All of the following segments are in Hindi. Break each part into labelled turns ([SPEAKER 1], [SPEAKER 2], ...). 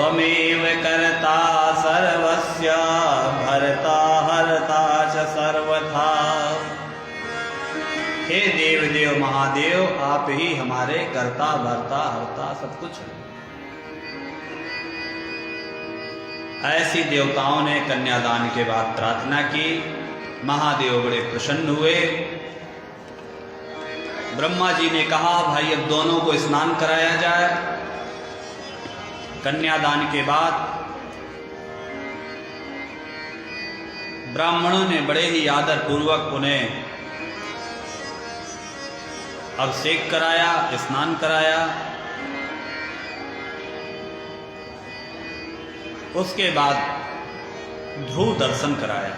[SPEAKER 1] स्वमेव कर्ता सर्वस्य भर्ता हर्ता च सर्वथा। हे देव देव महादेव, आप ही हमारे कर्ता भर्ता हर्ता सब कुछ है। ऐसी देवताओं ने कन्यादान के बाद प्रार्थना की। महादेव बड़े प्रसन्न हुए। ब्रह्मा जी ने कहा भाई अब दोनों को स्नान कराया जाए। कन्यादान के बाद ब्राह्मणों ने बड़े ही आदर पूर्वक उन्हें अभिषेक कराया, स्नान कराया। उसके बाद ध्रुव दर्शन कराया।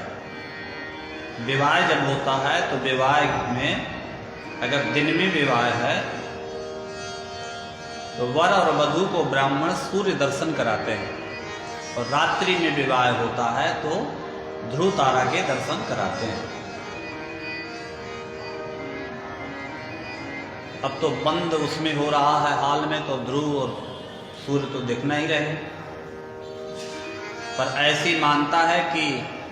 [SPEAKER 1] विवाह जब होता है तो विवाह में अगर दिन में विवाह है तो वर और वधू को ब्राह्मण सूर्य दर्शन कराते हैं, और रात्रि में विवाह होता है तो ध्रुव तारा के दर्शन कराते हैं। अब तो बंद उसमें हो रहा है हाल में, तो ध्रुव और सूर्य तो दिखना ही रहे। पर ऐसी मानता है कि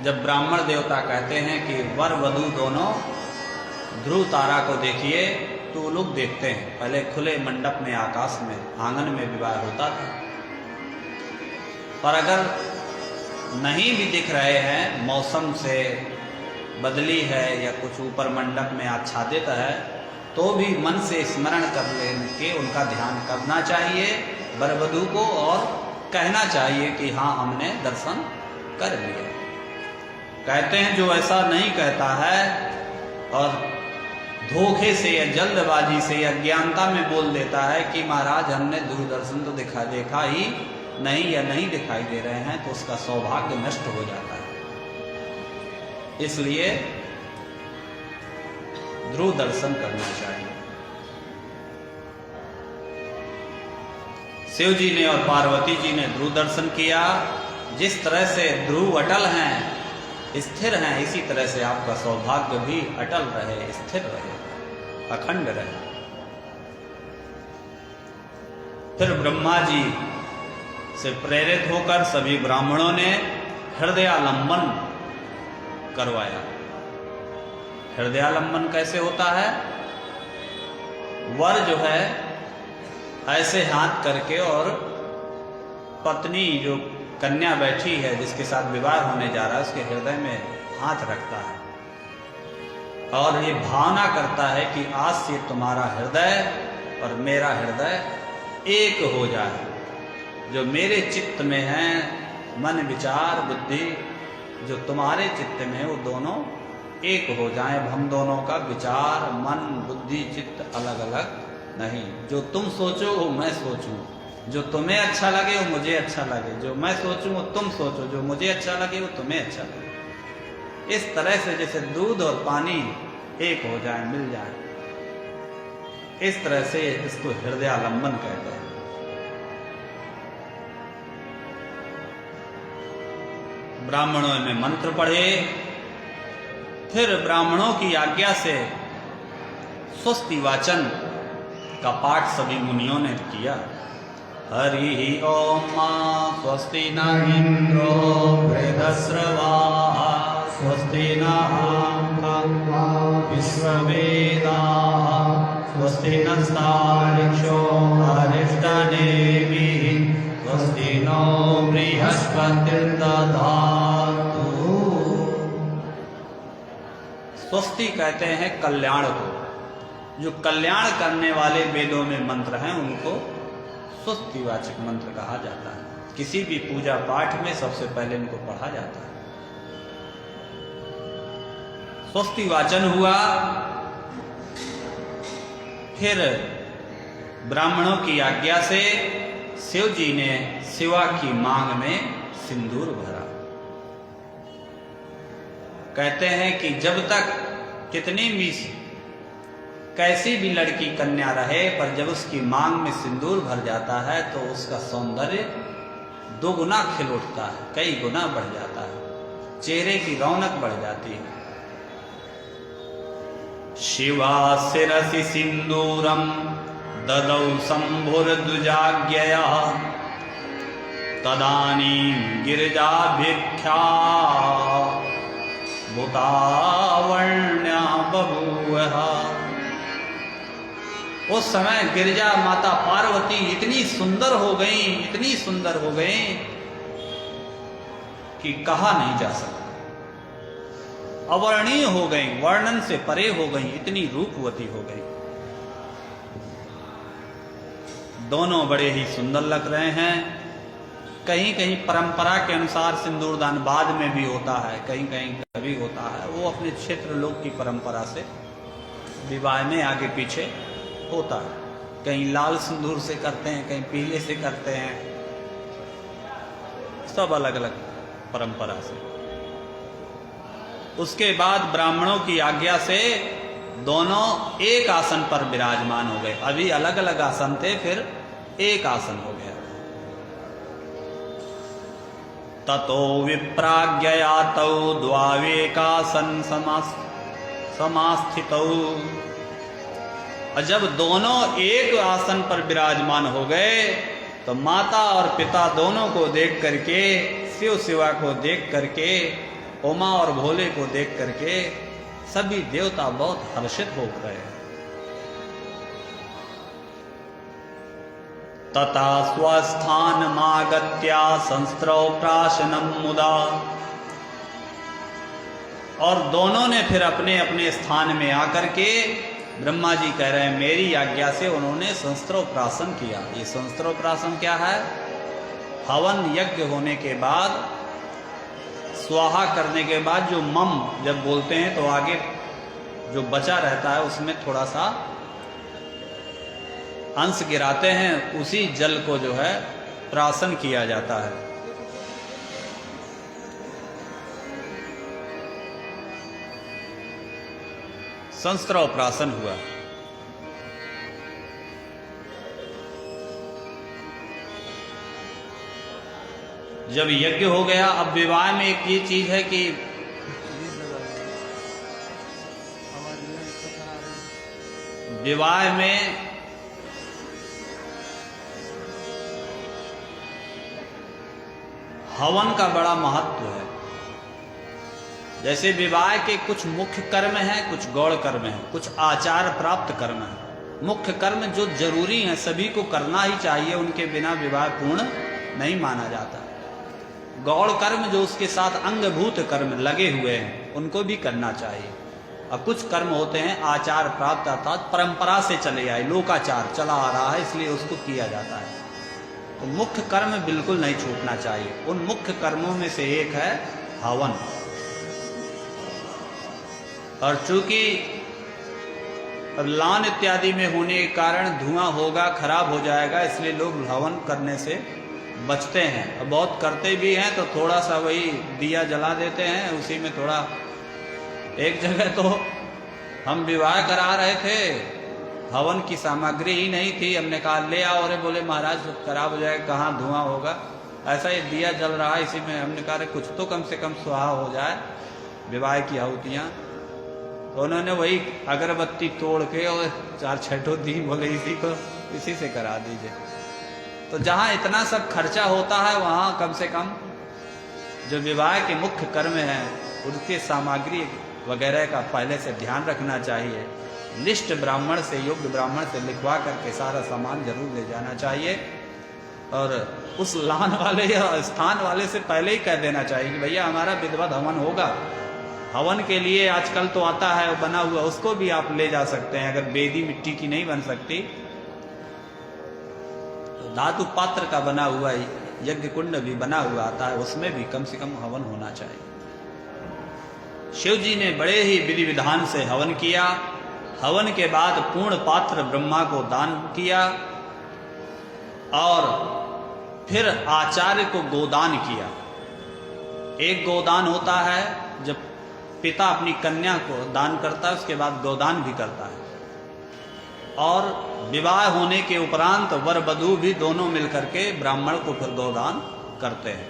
[SPEAKER 1] जब ब्राह्मण देवता कहते हैं कि वर वधू दोनों ध्रुव तारा को देखिए, तो लोग देखते हैं। पहले खुले मंडप में, आकाश में, आंगन में विवाह होता था। पर अगर नहीं भी दिख रहे हैं, मौसम से बदली है या कुछ ऊपर मंडप में आच्छादित है, तो भी मन से स्मरण कर लेने के उनका ध्यान करना चाहिए वर वधू को, और कहना चाहिए कि हाँ हमने दर्शन कर लिए। कहते हैं जो ऐसा नहीं कहता है और धोखे से या जल्दबाजी से या अज्ञानता में बोल देता है कि महाराज हमने दूरदर्शन तो देखा ही नहीं या नहीं दिखाई दे रहे हैं, तो उसका सौभाग्य नष्ट हो जाता है। इसलिए ध्रुव दर्शन करना चाहिए। शिव जी ने और पार्वती जी ने ध्रुव दर्शन किया। जिस तरह से ध्रुव अटल हैं, स्थिर हैं, इसी तरह से आपका सौभाग्य भी अटल रहे, स्थिर रहे, अखंड रहे। फिर ब्रह्मा जी से प्रेरित होकर सभी ब्राह्मणों ने हृदयालंबन करवाया। हृदयालंबन कैसे होता है? वर जो है ऐसे हाथ करके, और पत्नी जो कन्या बैठी है जिसके साथ विवाह होने जा रहा है, उसके हृदय में हाथ रखता है और ये भावना करता है कि आज से तुम्हारा हृदय और मेरा हृदय एक हो जाए। जो मेरे चित्त में है मन विचार बुद्धि, जो तुम्हारे चित्त में है, वो दोनों एक हो जाएं। हम दोनों का विचार मन बुद्धि चित्त अलग अलग नहीं। जो तुम सोचो वो मैं सोचूं, जो तुम्हें अच्छा लगे वो मुझे अच्छा लगे, जो मैं सोचूं वो तुम सोचो, जो मुझे अच्छा लगे वो तुम्हें अच्छा लगे। इस तरह से जैसे दूध और पानी एक हो जाए, मिल जाए, इस तरह से इसको हृदयालंबन कहते हैं। ब्राह्मणों ने मंत्र पढ़े। फिर ब्राह्मणों की आज्ञा से स्वस्ति वाचन का पाठ सभी मुनियों ने किया। हरि ओम स्वस्ति न इंद्रो वृद्धश्रवाः स्वस्ति नः विश्ववेदाः स्वस्ति नस्तार्क्ष्यो अरिष्टनेमिः स्वस्ति नो बृहस्पतिर्दधातु। स्वस्ति कहते हैं कल्याण को। जो कल्याण करने वाले वेदों में मंत्र हैं उनको स्वस्तिवाचक मंत्र कहा जाता है। किसी भी पूजा पाठ में सबसे पहले इनको पढ़ा जाता है। स्वस्ति वाचन हुआ। फिर ब्राह्मणों की आज्ञा से शिव जी ने शिवा की मांग में सिंदूर भरा। कहते हैं कि जब तक कितनी भी कैसी भी लड़की कन्या रहे, पर जब उसकी मांग में सिंदूर भर जाता है तो उसका सौंदर्य दोगुना खिल उठता है, कई गुना बढ़ जाता है, चेहरे की रौनक बढ़ जाती है। शिवा शिरसि सिंदूरम ददौ शंभुर्द्विजाज्ञया तदानीं गिरिजाभिख्या भूतावण्या बभूवः। उस समय गिरिजा माता पार्वती इतनी सुंदर हो गई, इतनी सुंदर हो गई कि कहा नहीं जा सकता, अवर्णीय हो गई, वर्णन से परे हो गई, इतनी रूपवती हो गई। दोनों बड़े ही सुंदर लग रहे हैं। कहीं कहीं परंपरा के अनुसार सिंदूरदान बाद में भी होता है, कहीं कहीं कभी होता है, वो अपने क्षेत्र लोक की परंपरा से विवाह में आगे पीछे होता है। कहीं लाल सिंदूर से करते हैं, कहीं पीले से करते हैं, सब अलग अलग परंपरा से। उसके बाद ब्राह्मणों की आज्ञा से दोनों एक आसन पर विराजमान हो गए। अभी अलग अलग आसन थे, फिर एक आसन हो गया। ततो विप्राज्ञया तौ द्वावेकासन समास्थितौ। और जब दोनों एक आसन पर विराजमान हो गए तो माता और पिता दोनों को देख करके, शिव शिवा को देख करके, उमा और भोले को देख करके सभी देवता बहुत हर्षित हो गए। तथा स्वस्थानमागत्या संस्त्रौ प्राशनम मुदा। और दोनों ने फिर अपने अपने स्थान में आकर के, ब्रह्मा जी कह रहे हैं मेरी आज्ञा से उन्होंने संस्त्रोप्राशन किया। ये संस्त्रोप्राशन क्या है? हवन यज्ञ होने के बाद, स्वाहा करने के बाद जो मम जब बोलते हैं तो आगे जो बचा रहता है उसमें थोड़ा सा अंश गिराते हैं, उसी जल को जो है प्राशन किया जाता है। संस्त्रोप्राशन हुआ। जब यज्ञ हो गया, अब विवाह में एक ये चीज है कि विवाह में हवन का बड़ा महत्व है। जैसे विवाह के कुछ मुख्य कर्म हैं, कुछ गौण कर्म हैं, कुछ आचार प्राप्त कर्म हैं। मुख्य कर्म जो जरूरी हैं सभी को करना ही चाहिए, उनके बिना विवाह पूर्ण नहीं माना जाता। गौण कर्म जो उसके साथ अंगभूत कर्म लगे हुए हैं उनको भी करना चाहिए। और कुछ कर्म होते हैं आचार प्राप्त, अर्थात परंपरा से चले आए, लोकाचार चला आ रहा है इसलिए उसको किया जाता है। तो मुख्य कर्म बिल्कुल नहीं छूटना चाहिए। उन मुख्य कर्मों में से एक है हवन। और चूंकि लान इत्यादि में होने के कारण धुआं होगा, खराब हो जाएगा, इसलिए लोग हवन करने से बचते हैं। और बहुत करते भी हैं तो थोड़ा सा वही दिया जला देते हैं, उसी में थोड़ा। एक जगह तो हम विवाह करा रहे थे, हवन की सामग्री ही नहीं थी, हमने कहा ले आओ, अरे बोले महाराज खराब हो जाएगा, कहाँ धुआं होगा, ऐसा ही दिया जल रहा है, इसी में हमने कहा कुछ तो कम से कम स्वाहा हो जाए विवाह की आहुतियाँ। तो उन्होंने वही अगरबत्ती तोड़ के और 4 छठों दी, बोले इसी से करा दीजिए। तो जहाँ इतना सब खर्चा होता है वहाँ कम से कम जो विवाह के मुख्य कर्म हैं उनके सामग्री वगैरह का पहले से ध्यान रखना चाहिए। लिस्ट ब्राह्मण से, योग्य ब्राह्मण से लिखवा करके सारा सामान जरूर ले जाना चाहिए। और उस लान वाले या स्थान वाले से पहले ही कह देना चाहिए कि भैया हमारा विधिवत हवन होगा। हवन के लिए आजकल तो आता है बना हुआ, उसको भी आप ले जा सकते हैं। अगर बेदी मिट्टी की नहीं बन सकती तो धातु पात्र का बना हुआ यज्ञ कुंड भी बना हुआ आता है, उसमें भी कम से कम हवन होना चाहिए। शिव जी ने बड़े ही विधि विधान से हवन किया। हवन के बाद पूर्ण पात्र ब्रह्मा को दान किया और फिर आचार्य को गोदान किया। एक गोदान होता है जब पिता अपनी कन्या को दान करता है, उसके बाद गोदान भी करता है। और विवाह होने के उपरांत वर वधू भी दोनों मिलकर के ब्राह्मण को फिर गोदान करते हैं।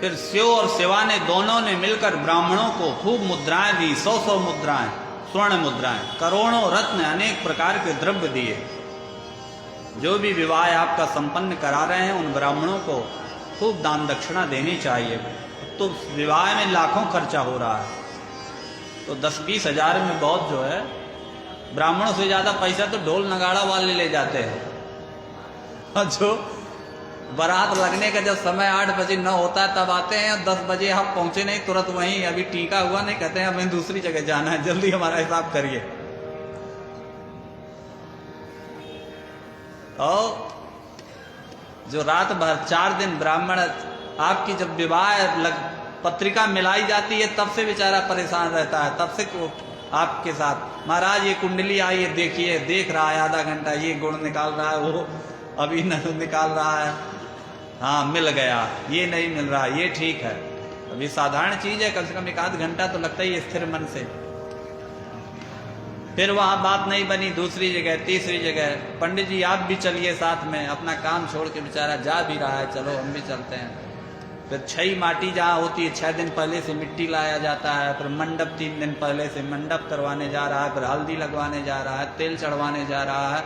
[SPEAKER 1] फिर शिव और शिवा ने दोनों ने मिलकर ब्राह्मणों को खूब मुद्राएं दी, 100 मुद्राएं, स्वर्ण मुद्राएं, करोड़ों रत्न, अनेक प्रकार के द्रव्य दिए। जो भी विवाह आपका संपन्न करा रहे हैं उन ब्राह्मणों को खूब दान दक्षिणा देनी चाहिए। तो विवाह में लाखों खर्चा हो रहा है, तो 10-20 हजार में बहुत जो है, ब्राह्मणों से ज़्यादा पैसा तो ढोल नगाड़ा वाले ले जाते हैं। और जो बारात लगने का जब समय 8 बजे न होता है तब आते हैं, 10 बजे आप पहुंचे नहीं, तुरंत वहीं अभी टीका हुआ नहीं, कहते हैं हमें दूसरी जगह जाना है, जल्दी हमारा हिसाब करिए। और जो रात भर 4 दिन ब्राह्मण आपकी जब विवाह पत्रिका मिलाई जाती है तब से बेचारा परेशान रहता है, तब से आपके साथ महाराज ये कुंडली आई है, देखिए, देख रहा है आधा घंटा, ये गुण निकाल रहा है, वो अभी न निकाल रहा है, हाँ मिल गया, ये नहीं मिल रहा, ये ठीक है। अभी साधारण चीज है, कम से कम 1 घंटा तो लगता ही है स्थिर मन से। फिर वहाँ बात नहीं बनी, दूसरी जगह, तीसरी जगह, पंडित जी आप भी चलिए साथ में, अपना काम छोड़ के बेचारा जा भी रहा है, चलो हम भी चलते हैं। फिर छई माटी जहाँ होती है 6 दिन पहले से मिट्टी लाया जाता है, फिर मंडप 3 दिन पहले से मंडप करवाने जा रहा है, फिर हल्दी लगवाने जा रहा है, तेल चढ़वाने जा रहा है,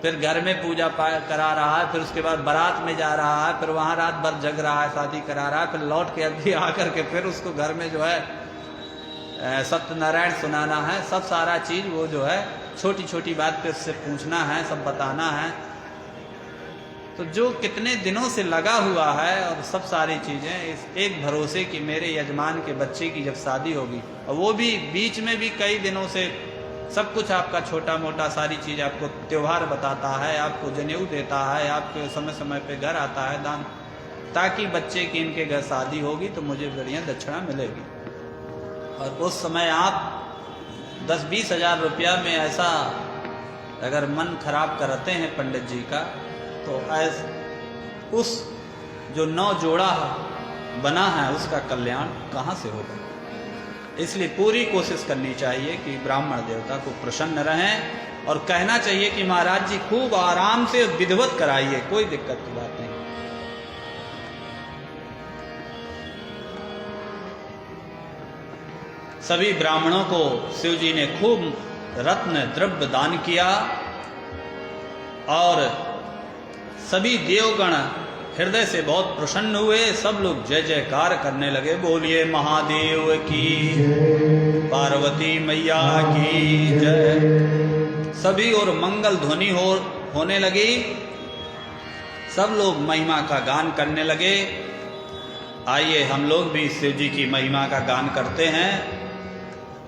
[SPEAKER 1] फिर घर में पूजा करा रहा है, फिर उसके बाद बारात में जा रहा है, फिर वहाँ रात भर जग रहा है, शादी करा रहा है, फिर लौट के अभी आकर के फिर उसको घर में जो है सत्यनारायण सुनाना है, सब सारा चीज वो जो है छोटी छोटी बात पे उससे पूछना है, सब बताना है। तो जो कितने दिनों से लगा हुआ है और सब सारी चीजें इस एक भरोसे कि मेरे यजमान के बच्चे की जब शादी होगी, और वो भी बीच में भी कई दिनों से सब कुछ आपका छोटा मोटा सारी चीज आपको त्योहार बताता है, आपको जनेऊ देता है, आपके समय समय पे घर आता है दान, ताकि बच्चे की इनके घर शादी होगी तो मुझे बढ़िया दक्षिणा मिलेगी। और उस समय आप 10-20 हजार रुपया में ऐसा अगर मन खराब करते हैं पंडित जी का, तो उस जो 9 जोड़ा बना है उसका कल्याण कहाँ से होगा। इसलिए पूरी कोशिश करनी चाहिए कि ब्राह्मण देवता को प्रसन्न रहें, और कहना चाहिए कि महाराज जी खूब आराम से विधिवत कराइए, कोई दिक्कत की बात नहीं। सभी ब्राह्मणों को शिव जी ने खूब रत्न द्रव्य दान किया, और सभी देवगण हृदय से बहुत प्रसन्न हुए। सब लोग जय जयकार करने लगे, बोलिए महादेव की, पार्वती मैया की जय। सभी और मंगल ध्वनि होने लगी, सब लोग महिमा का गान करने लगे। आइए हम लोग भी शिव जी की महिमा का गान करते हैं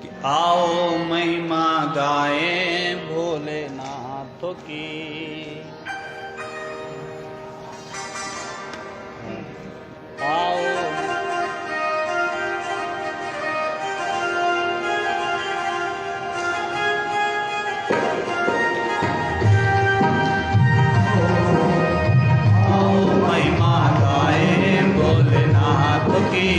[SPEAKER 1] कि आओ महिमा गाएं भोलेनाथ की, आओ महिमा गाएं भोलेनाथ की।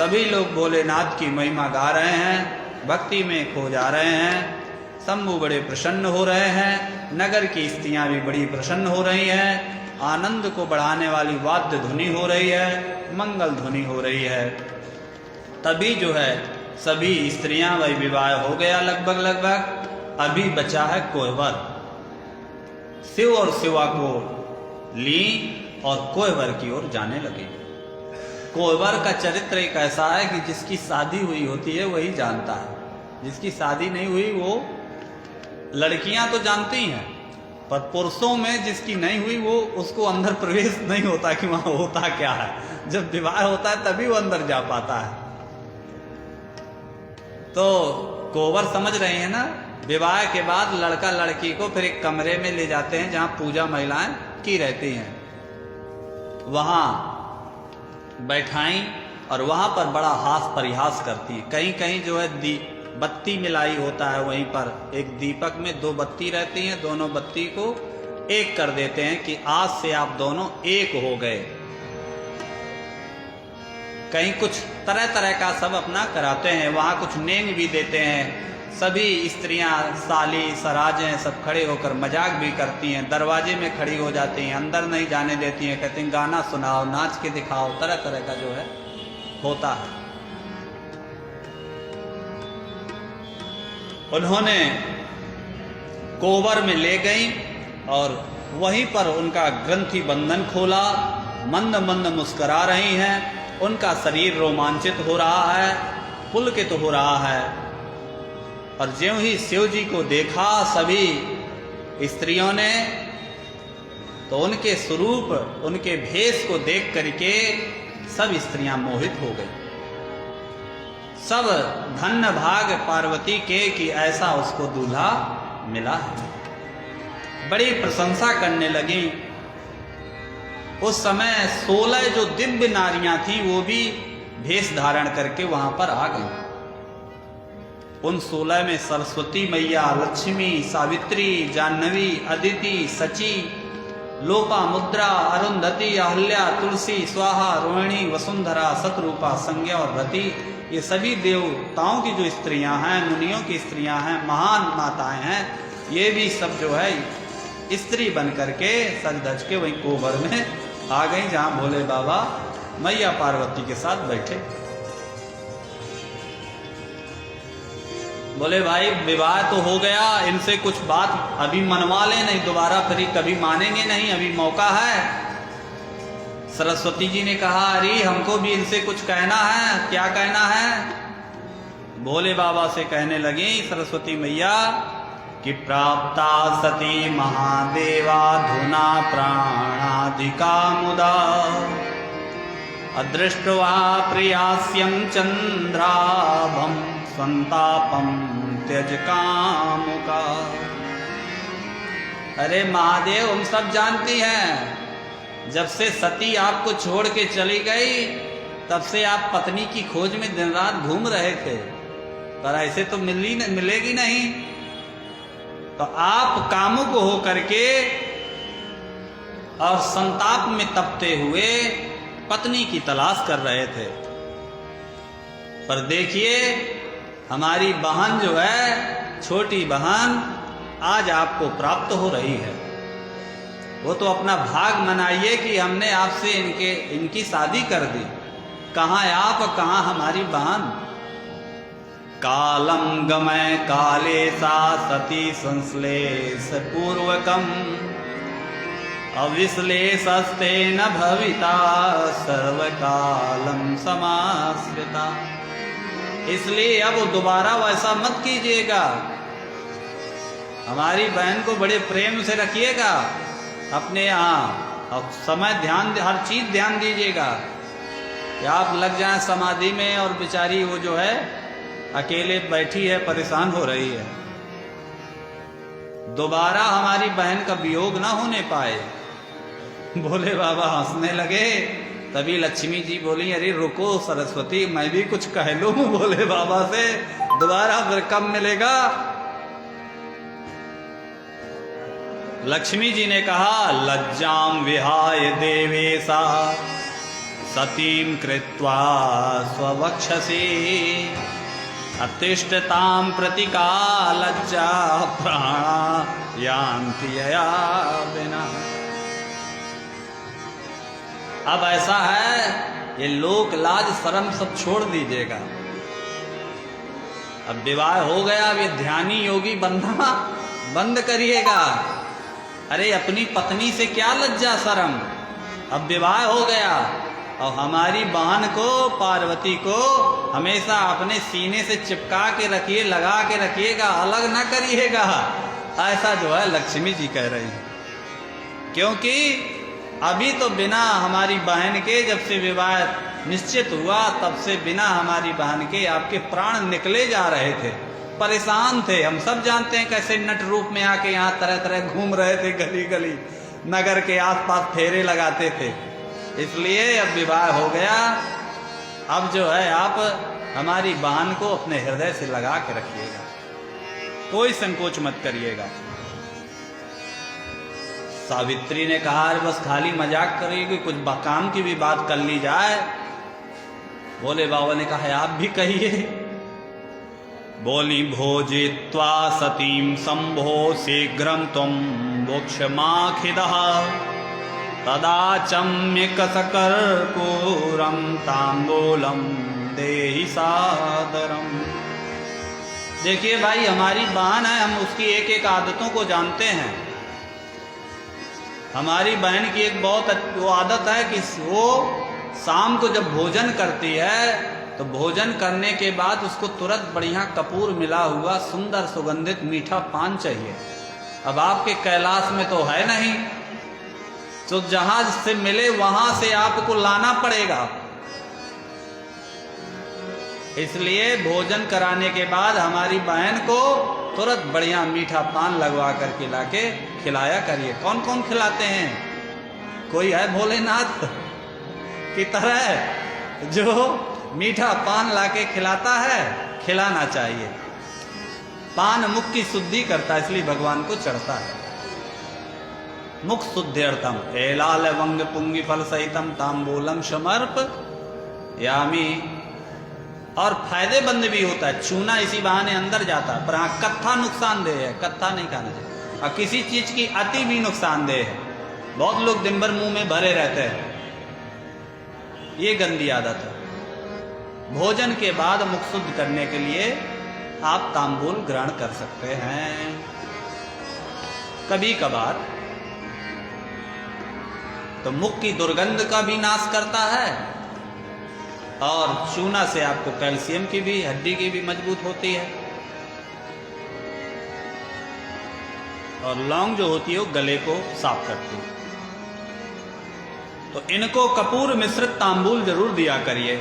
[SPEAKER 1] सभी लोग भोलेनाथ की महिमा गा रहे हैं, भक्ति में खो जा रहे हैं। शंभु बड़े प्रसन्न हो रहे हैं, नगर की स्त्रियां भी बड़ी प्रसन्न हो रही हैं। आनंद को बढ़ाने वाली वाद्य ध्वनि हो रही है, मंगल ध्वनि हो रही है। तभी जो है सभी स्त्रियां वही विवाह हो गया लगभग। अभी बचा है कोहबर। शिव और शिवा को ली और कोहबर की ओर जाने लगी। कोहबर का चरित्र एक ऐसा है कि जिसकी शादी हुई होती है वही जानता है, जिसकी शादी नहीं हुई वो लड़कियां तो जानती हैं, पर पुरुषों में जिसकी नहीं हुई वो उसको अंदर प्रवेश नहीं होता कि वहां होता क्या है। जब विवाह होता है तभी वो अंदर जा पाता है। तो कोहबर समझ रहे हैं ना, विवाह के बाद लड़का लड़की को फिर एक कमरे में ले जाते हैं जहां पूजा महिलाएं की रहती हैं, वहां बैठाई और वहां पर बड़ा हास परिहास करती हैं। कहीं कहीं जो है बत्ती मिलाई होता है, वहीं पर एक दीपक में 2 बत्ती रहती हैं, दोनों बत्ती को एक कर देते हैं कि आज से आप दोनों एक हो गए। कहीं कुछ तरह तरह का सब अपना कराते हैं, वहां कुछ नेंग भी देते हैं। सभी स्त्रियां, साली, सराजें सब खड़े होकर मजाक भी करती हैं, दरवाजे में खड़ी हो जाती हैं, अंदर नहीं जाने देती हैं, कहती हैं गाना सुनाओ, नाच के दिखाओ, तरह तरह का जो है होता है। उन्होंने कोहबर में ले गई और वहीं पर उनका ग्रंथि बंधन खोला। मंद मंद मुस्कुरा रही हैं, उनका शरीर रोमांचित हो रहा है, पुलकित हो रहा है। और ज्यों ही शिव जी को देखा सभी स्त्रियों ने, तो उनके स्वरूप, उनके भेष को देख करके सब स्त्रियां मोहित हो गई। सब धन्य भाग पार्वती के कि ऐसा उसको दूल्हा मिला है। बड़ी प्रशंसा करने लगी। उस समय 16 जो दिव्य नारियां थी वो भी भेष धारण करके वहां पर आ गई। उन 16 में सरस्वती मैया, लक्ष्मी, सावित्री, जाह्नवी, अदिति, सची, लोपामुद्रा, अरुंधति, अहल्या, तुलसी, स्वाहा, रोहिणी, वसुंधरा, शतरूपा, संज्ञा और रति, ये सभी देवताओं की जो स्त्रियां हैं, मुनियों की स्त्रियां हैं, महान माताएं हैं, ये भी सब जो है स्त्री बन करके सज धज के वहीं कोहबर में आ गई, जहां भोले बाबा मैया पार्वती के साथ बैठे। बोले भाई विवाह तो हो गया, इनसे कुछ बात अभी मनवा ले, नहीं दोबारा फिर कभी मानेंगे नहीं, अभी मौका है। सरस्वती जी ने कहा अरे हमको भी इनसे कुछ कहना है। क्या कहना है? भोले बाबा से कहने लगी सरस्वती मैया कि प्राप्ता सती महादेवा धुना प्राणाधिका मुदा अदृष्ट्वा प्रियास्यं चंद्राभम संतापम त्यज कामुका। अरे महादेव, हम सब जानती हैं, जब से सती आपको छोड़ के चली गई तब से आप पत्नी की खोज में दिन रात घूम रहे थे, पर ऐसे तो मिलेगी नहीं। तो आप कामुक हो करके और संताप में तपते हुए पत्नी की तलाश कर रहे थे। पर देखिए हमारी बहन जो है, छोटी बहन, आज आपको प्राप्त हो रही है। वो तो अपना भाग मनाइए कि हमने आपसे इनकी शादी कर दी। कहाँ आप, कहाँ हमारी बहन? कालम गमय काले सा सती संश्लेष पूर्वकम अविश्लेषस्ते न भविता सर्वकालम समाश्रिता। इसलिए अब दोबारा वैसा मत कीजिएगा, हमारी बहन को बड़े प्रेम से रखिएगा अपने यहाँ, और समय ध्यान, हर चीज ध्यान दीजिएगा कि आप लग जाएं समाधि में और बेचारी वो जो है अकेले बैठी है, परेशान हो रही है। दोबारा हमारी बहन का वियोग ना होने पाए। भोले बाबा हंसने लगे। तभी लक्ष्मी जी बोली अरे रुको सरस्वती, मैं भी कुछ कह लूं भोले बाबा से, दोबारा फिर कब मिलेगा। लक्ष्मी जी ने कहा लज्जाम विहाय देवेशा सतीं कृत्वा स्ववक्षसि अतिष्ठतां प्रतिका लज्जा प्राणा यान्ति यया विना। अब ऐसा है, ये लोक लाज शर्म सब छोड़ दीजिएगा। अब विवाह हो गया, अब ये ध्यानी योगी बनना बंद करिएगा। अरे अपनी पत्नी से क्या लज्जा शर्म, अब विवाह हो गया और हमारी बहन को, पार्वती को हमेशा अपने सीने से चिपका के रखिए, लगा के रखिएगा, अलग ना करिएगा। ऐसा जो है लक्ष्मी जी कह रही हैं, क्योंकि अभी तो बिना हमारी बहन के, जब से विवाह निश्चित हुआ तब से बिना हमारी बहन के आपके प्राण निकले जा रहे थे, परेशान थे। हम सब जानते हैं कैसे नट रूप में आके यहाँ तरह तरह घूम रहे थे, गली गली नगर के आसपास फेरे लगाते थे। इसलिए अब विवाह हो गया, अब जो है आप हमारी बहन को अपने हृदय से लगा के रखिएगा, कोई संकोच मत करिएगा। सावित्री ने कहा अरे बस खाली मजाक करिएगी, कुछ काम की भी बात कर ली जाए। बोले बाबा ने कहा आप भी कहिए। बोली भोजित्वा सतीं संभो शीघ्रं त्वं मोक्षमाखिदः तदा चम्यकसकर्पूरं ताम्बूलं देहि सादरम। देखिए भाई, हमारी बहन है, हम उसकी एक एक आदतों को जानते हैं। हमारी बहन की एक बहुत वो आदत है कि वो शाम को जब भोजन करती है तो भोजन करने के बाद उसको तुरंत बढ़िया कपूर मिला हुआ सुंदर सुगंधित मीठा पान चाहिए। अब आपके कैलाश में तो है नहीं, तो जहां से मिले वहां से आपको लाना पड़ेगा। इसलिए भोजन कराने के बाद हमारी बहन को तुरंत बढ़िया मीठा पान लगवा करके लाके खिलाया करिए। कौन कौन खिलाते हैं? कोई है भोलेनाथ की तरह जो मीठा पान लाके खिलाता है? खिलाना चाहिए। पान मुख की शुद्धि करता है, इसलिए भगवान को चढ़ता है। मुख शुद्ध्यर्थम एलाल वंग पुंगी फल सहितम तांबूलम समर्प यामी। और फायदेमंद भी होता है, चूना इसी बहाने अंदर जाता है। पर हाँ, कत्था नुकसानदेह है, कत्था नहीं खाना चाहिए। और किसी चीज की अति भी नुकसानदेह है। बहुत लोग दिन भर मुंह में भरे रहते हैं, ये गंदी आदत है। भोजन के बाद मुख शुद्ध करने के लिए आप तांबूल ग्रहण कर सकते हैं कभी कभार। तो मुख की दुर्गंध का भी नाश करता है और चूना से आपको कैल्शियम की भी, हड्डी की भी मजबूत होती है। और लौंग जो होती है वो गले को साफ करती है। तो इनको कपूर मिश्रित तांबूल जरूर दिया करिए।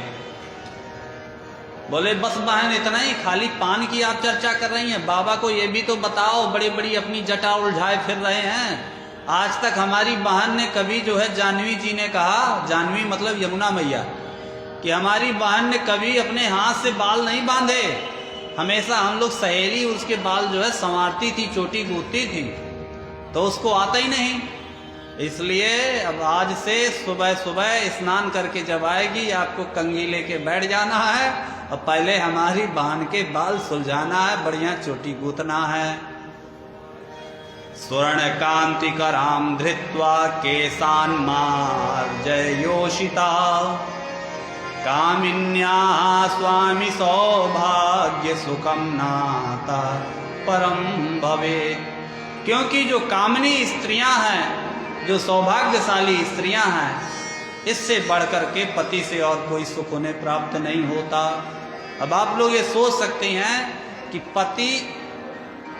[SPEAKER 1] बोले बस बहन इतना ही, खाली पान की आप चर्चा कर रही हैं, बाबा को ये भी तो बताओ। बड़ी बड़ी अपनी जटा उलझाए फिर रहे हैं। आज तक हमारी बहन ने कभी जो है, जानवी जी ने कहा, जानवी मतलब यमुना मैया, कि हमारी बहन ने कभी अपने हाथ से बाल नहीं बांधे। हमेशा हम लोग सहेली उसके बाल जो है संवारती थी, चोटी गूंथती थी, तो उसको आता ही नहीं। इसलिए अब आज से सुबह सुबह स्नान करके जब आएगी, आपको कंघी लेके बैठ जाना है और पहले हमारी बहन के बाल सुलझाना है, बढ़िया चोटी गूंथना है। स्वर्ण कांति कराम धृत्वा केशान मार्जयोषिता कामिन्या स्वामी सौभाग्य सुखम नाता परम भवे। क्योंकि जो कामनी स्त्रियां हैं, जो सौभाग्यशाली स्त्रियां हैं, इससे बढ़कर के पति से और कोई सुख उन्हें प्राप्त नहीं होता। अब आप लोग ये सोच सकते हैं कि पति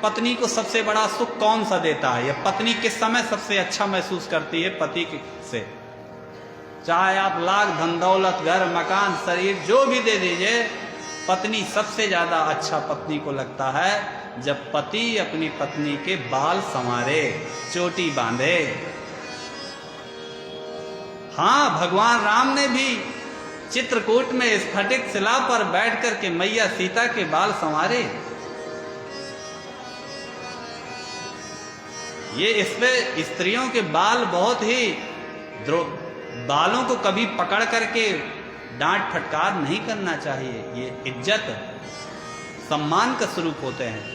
[SPEAKER 1] पत्नी को सबसे बड़ा सुख कौन सा देता है, या पत्नी किस समय सबसे अच्छा महसूस करती है पति से। चाहे आप लाख धन दौलत, घर मकान, शरीर जो भी दे दीजिए, पत्नी सबसे ज्यादा अच्छा पत्नी को लगता है जब पति अपनी पत्नी के बाल संवारे, चोटी बांधे। हाँ, भगवान राम ने भी चित्रकूट में स्फटिक शिला पर बैठ करके मैया सीता के बाल संवारे। ये इसमें स्त्रियों के बाल बहुत ही बालों को कभी पकड़ करके डांट फटकार नहीं करना चाहिए। ये इज्जत सम्मान का स्वरूप होते हैं।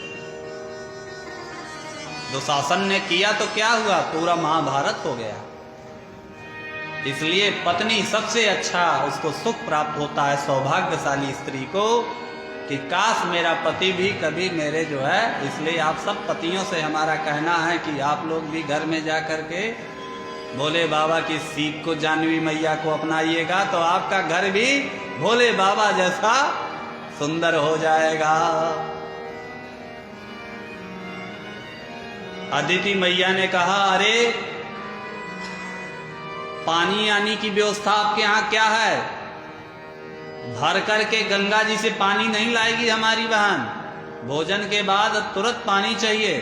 [SPEAKER 1] दुशासन ने किया तो क्या हुआ, पूरा महाभारत हो गया। इसलिए पत्नी सबसे अच्छा उसको सुख प्राप्त होता है, सौभाग्यशाली स्त्री को, कि काश मेरा पति भी कभी मेरे जो है। इसलिए आप सब पतियों से हमारा कहना है कि आप लोग भी घर में जा कर के भोले बाबा की सीख को, जानवी मैया को अपनाइएगा, तो आपका घर भी भोले बाबा जैसा सुंदर हो जाएगा। अदिति मैया ने कहा, अरे पानी आने की व्यवस्था आपके यहाँ क्या है? भर करके गंगा जी से पानी नहीं लाएगी हमारी बहन। भोजन के बाद तुरंत पानी चाहिए,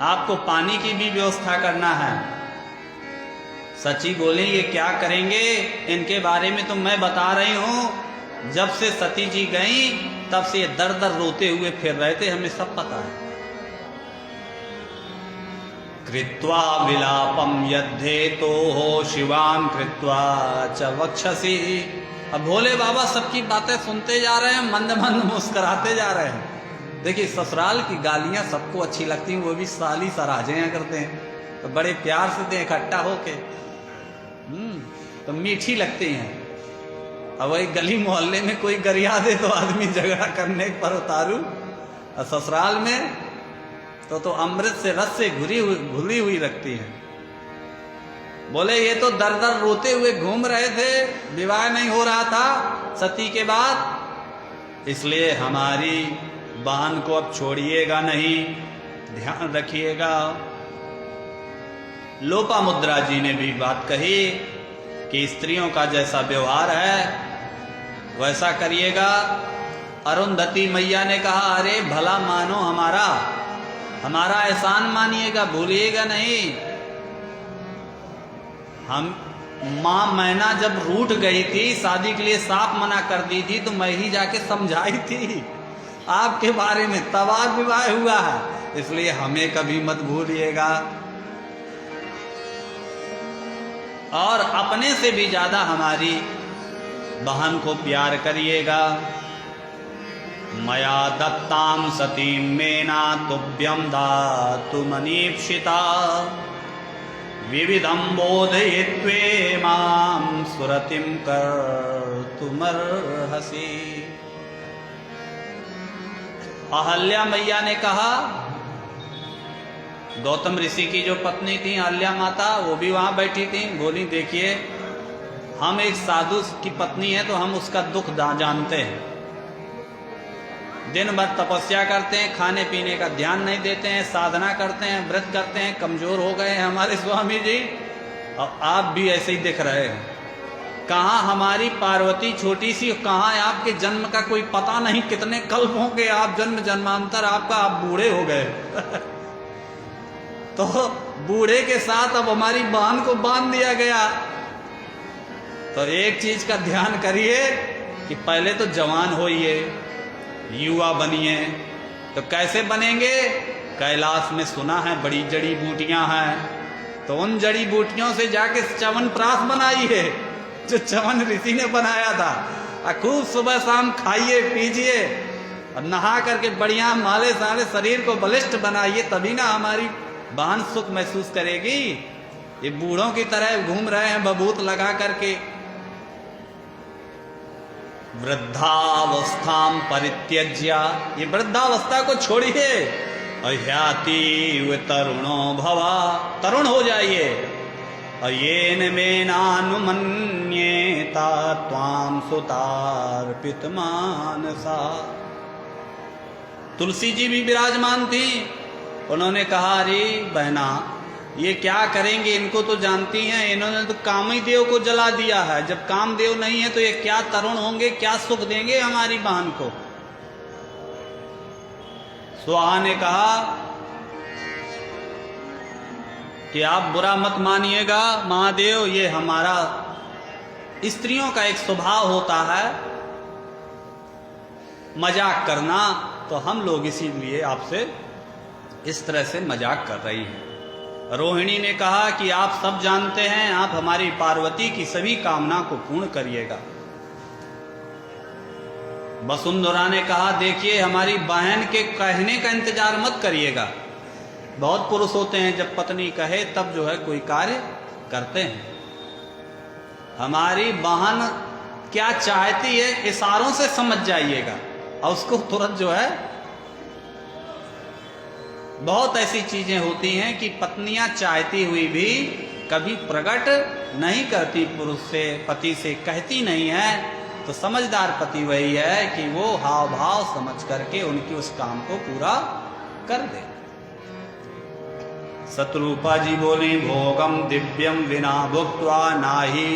[SPEAKER 1] आपको पानी की भी व्यवस्था करना है। सची बोले, ये क्या करेंगे, इनके बारे में तो मैं बता रही हूं। जब से सती जी गई तब से ये दर दर रोते हुए फिर रहे थे, हमें सब पता है। कृत्वा विलापम यद्धे तो हो शिवान कृत्वा च वक्षसी। अब भोले बाबा सबकी बातें सुनते जा रहे हैं, मंद मंद मुस्कुराते जा रहे हैं। देखिए, ससुराल की गालियां सबको अच्छी लगती हैं, वो भी साली सराजे करते हैं तो बड़े प्यार से दे इकट्ठा होके, तो मीठी लगती हैं। अब वही गली मोहल्ले में कोई गरिया दे तो आदमी झगड़ा करने पर उतारू, और ससुराल में तो अमृत से रस से घुली हुई रखती है। बोले ये तो दर दर रोते हुए घूम रहे थे, विवाह नहीं हो रहा था सती के बाद। इसलिए हमारी बहन को अब छोड़िएगा नहीं, ध्यान रखिएगा। लोपामुद्रा जी ने भी बात कही कि स्त्रियों का जैसा व्यवहार है वैसा करिएगा। अरुंधति मैया ने कहा, अरे भला मानो हमारा एहसान मानिएगा, भूलिएगा नहीं। हम माँ मैना जब रूठ गई थी, शादी के लिए साफ मना कर दी थी, तो मैं ही जाके समझाई थी आपके बारे में, तब आज विवाह हुआ है। इसलिए हमें कभी मत भूलिएगा, और अपने से भी ज्यादा हमारी बहन को प्यार करिएगा। मया दत्ताम सतीं मेना तुभ्यं दातु मनीप्सिता विविधं बोधयित्वे मां सुरतिं कर्तुमर्हसि। अहल्या मैया ने कहा, गौतम ऋषि की जो पत्नी थी अहल्या माता, वो भी वहां बैठी थी। बोली, देखिए हम एक साधु की पत्नी है तो हम उसका दुख जानते हैं। दिन भर तपस्या करते हैं, खाने पीने का ध्यान नहीं देते हैं, साधना करते हैं, व्रत करते हैं, कमजोर हो गए हैं हमारे स्वामी जी, और आप भी ऐसे ही दिख रहे हैं। कहाँ हमारी पार्वती छोटी सी, कहाँ है आपके जन्म का कोई पता नहीं, कितने कल्प होंगे आप, जन्म जन्मांतर आपका, आप बूढ़े हो गए तो बूढ़े के साथ अब हमारी बहन को बांध दिया गया। तो एक चीज का ध्यान करिए कि पहले तो जवान होइए, युवा बनिए। तो कैसे बनेंगे? कैलाश में सुना है बड़ी जड़ी बूटियां हैं, तो उन जड़ी बूटियों से जाके च्यवनप्राश बनाइए जो च्यवन ऋषि ने बनाया था। खूब सुबह शाम खाइए पीजिए और नहा करके बढ़िया माले साले शरीर को बलिष्ठ बनाइए, तभी ना हमारी बहन सुख महसूस करेगी। ये बूढ़ों की तरह घूम रहे हैं बबूत लगा करके। वृद्धावस्थाम परित्यज्य, ये वृद्धावस्था को छोड़िए। अह्याति वे तरुणो भवा, तरुण हो जाइए। अयेन मेनानुमन्येता त्वाम सुतार्पित मानसा। तुलसी जी भी विराजमान थी, उन्होंने कहा, अरे बहना ये क्या करेंगे, इनको तो जानती हैं, इन्होंने तो कामदेव को जला दिया है। जब कामदेव नहीं है तो ये क्या तरुण होंगे, क्या सुख देंगे हमारी बहन को। स्वाहा ने कहा कि आप बुरा मत मानिएगा महादेव, ये हमारा स्त्रियों का एक स्वभाव होता है मजाक करना, तो हम लोग इसीलिए आपसे इस तरह से मजाक कर रही हैं। रोहिणी ने कहा कि आप सब जानते हैं, आप हमारी पार्वती की सभी कामना को पूर्ण करिएगा। वसुंधरा ने कहा, देखिए हमारी बहन के कहने का इंतजार मत करिएगा। बहुत पुरुष होते हैं जब पत्नी कहे तब जो है कोई कार्य करते हैं। हमारी बहन क्या चाहती है इशारों से समझ जाइएगा और उसको तुरंत जो है, बहुत ऐसी चीजें होती हैं कि पत्नियां चाहती हुई भी कभी प्रकट नहीं करती पुरुष से, पति से कहती नहीं है। तो समझदार पति वही है कि वो हाव भाव समझ करके उनकी उस काम को पूरा कर दे। शत्रुपा जी बोली, भोगम दिव्यम विना भुक्त्वा नाही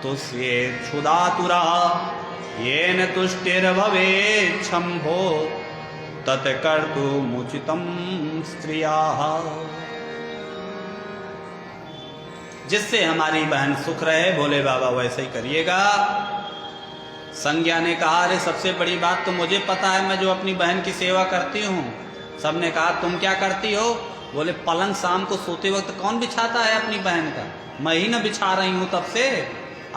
[SPEAKER 1] तुष्ये क्षुधातुरा येन तुष्टिर्भवेत् शंभो तत्कर्तुमुचितं स्त्रियाः। जिससे हमारी बहन सुख रहे, भोले बाबा वैसे ही करिएगा। संज्ञा ने कहा, अरे सबसे बड़ी बात तो मुझे पता है, मैं जो अपनी बहन की सेवा करती हूँ। सबने कहा, तुम क्या करती हो? बोले, पलंग शाम को सोते वक्त कौन बिछाता है अपनी बहन का? मैं ही ना बिछा रही हूँ तब से।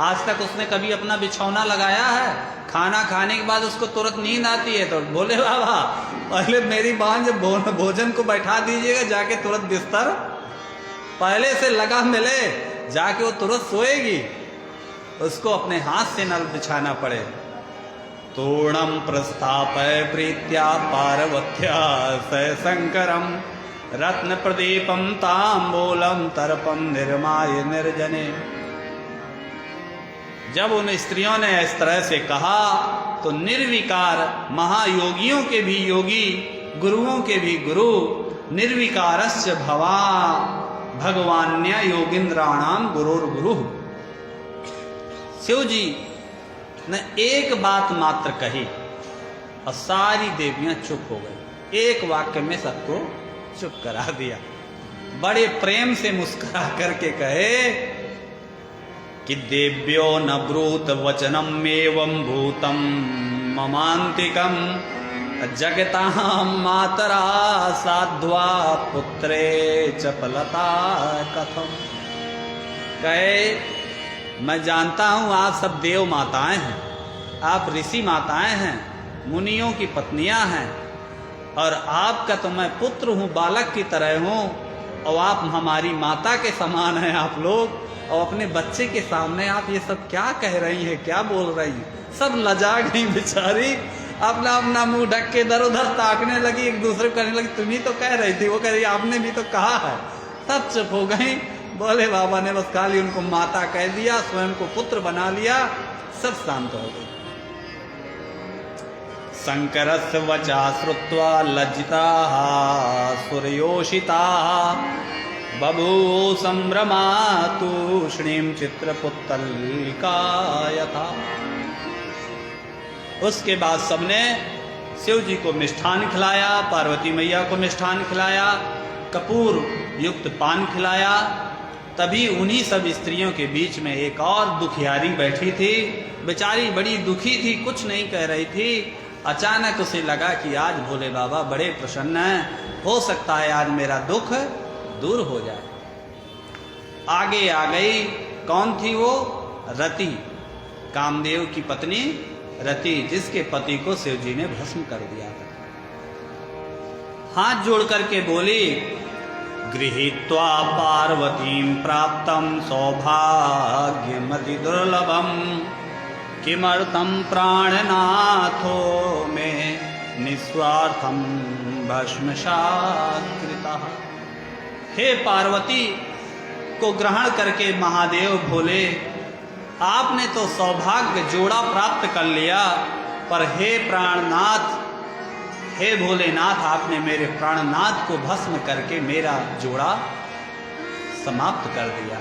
[SPEAKER 1] आज तक उसने कभी अपना बिछौना लगाया है? खाना खाने के बाद उसको तुरंत नींद आती है। तो बोले बाबा, पहले मेरी बहन जब भोजन को बैठा दीजिएगा, जाके तुरंत बिस्तर पहले से लगा मिले, जाके वो तुरंत सोएगी, उसको अपने हाथ से न बिछाना पड़े। तूर्णम प्रस्थापय प्रीत्या पार्वत्या स शंकरम रत्न प्रदीपम तांबूलम तर्पम निर्माय निर्जने। जब उन स्त्रियों ने इस तरह से कहा तो निर्विकार, महायोगियों के भी योगी, गुरुओं के भी गुरु, निर्विकारस्य भवा भगवान्य योगिंद्राणाम गुरुर्गुरु। शिव जी ने एक बात मात्र कही और सारी देवियां चुप हो गई। एक वाक्य में सबको चुप करा दिया। बड़े प्रेम से मुस्कुरा करके कहे कि देव्यो न ब्रूत वचनम एवं भूतम ममांतिकम जगतां मातरा साध्वा पुत्रे चपलता कथम। कहे, मैं जानता हूँ आप सब देव माताएं हैं, आप ऋषि माताएं हैं, मुनियों की पत्नियां हैं, और आपका तो मैं पुत्र हूँ, बालक की तरह हूँ, और आप हमारी माता के समान हैं आप लोग। और अपने बच्चे के सामने आप ये सब क्या कह रही हैं, क्या बोल रही हैं? सब लजा गई बेचारी, अपना अपना मुंह ढक के इधर उधर ताकने लगी, एक दूसरे को कहने लगी, तुम ही तो कह रही थी, वो कह रही आपने भी तो कहा है। सब चुप हो गई। बोले बाबा ने बस खाली उनको माता कह दिया, स्वयं को पुत्र बना लिया, सब शांत हो गए। शंकरस्य वचा श्रुत्वा लज्जिता सूर्योषिता बभूव संभ्रमा तूष्णीं चित्रपुत्तलिका यथा। उसके बाद सबने शिव जी को मिष्ठान खिलाया, पार्वती मैया को मिष्ठान खिलाया, कपूर युक्त पान खिलाया। तभी उन्हीं सब स्त्रियों के बीच में एक और दुखियारी बैठी थी। बेचारी बड़ी दुखी थी, कुछ नहीं कह रही थी। अचानक उसे लगा कि आज भोले बाबा बड़े प्रसन्न हैं, हो सकता है आज मेरा दुख दूर हो जाए। आगे आ गई। कौन थी वो? रति, कामदेव की पत्नी रति, जिसके पति को शिव जी ने भस्म कर दिया था। हाथ जोड़ करके बोली, गृहीत्वा पार्वतीं प्राप्तं सौभाग्यमति दुर्लभम किमर्थं प्राणनाथो मे निस्वार्थं भस्मसात् कृतः। हे पार्वती को ग्रहण करके महादेव भोले, आपने तो सौभाग्य जोड़ा प्राप्त कर लिया, पर हे प्राणनाथ, हे भोलेनाथ, आपने मेरे प्राणनाथ को भस्म करके मेरा जोड़ा समाप्त कर दिया।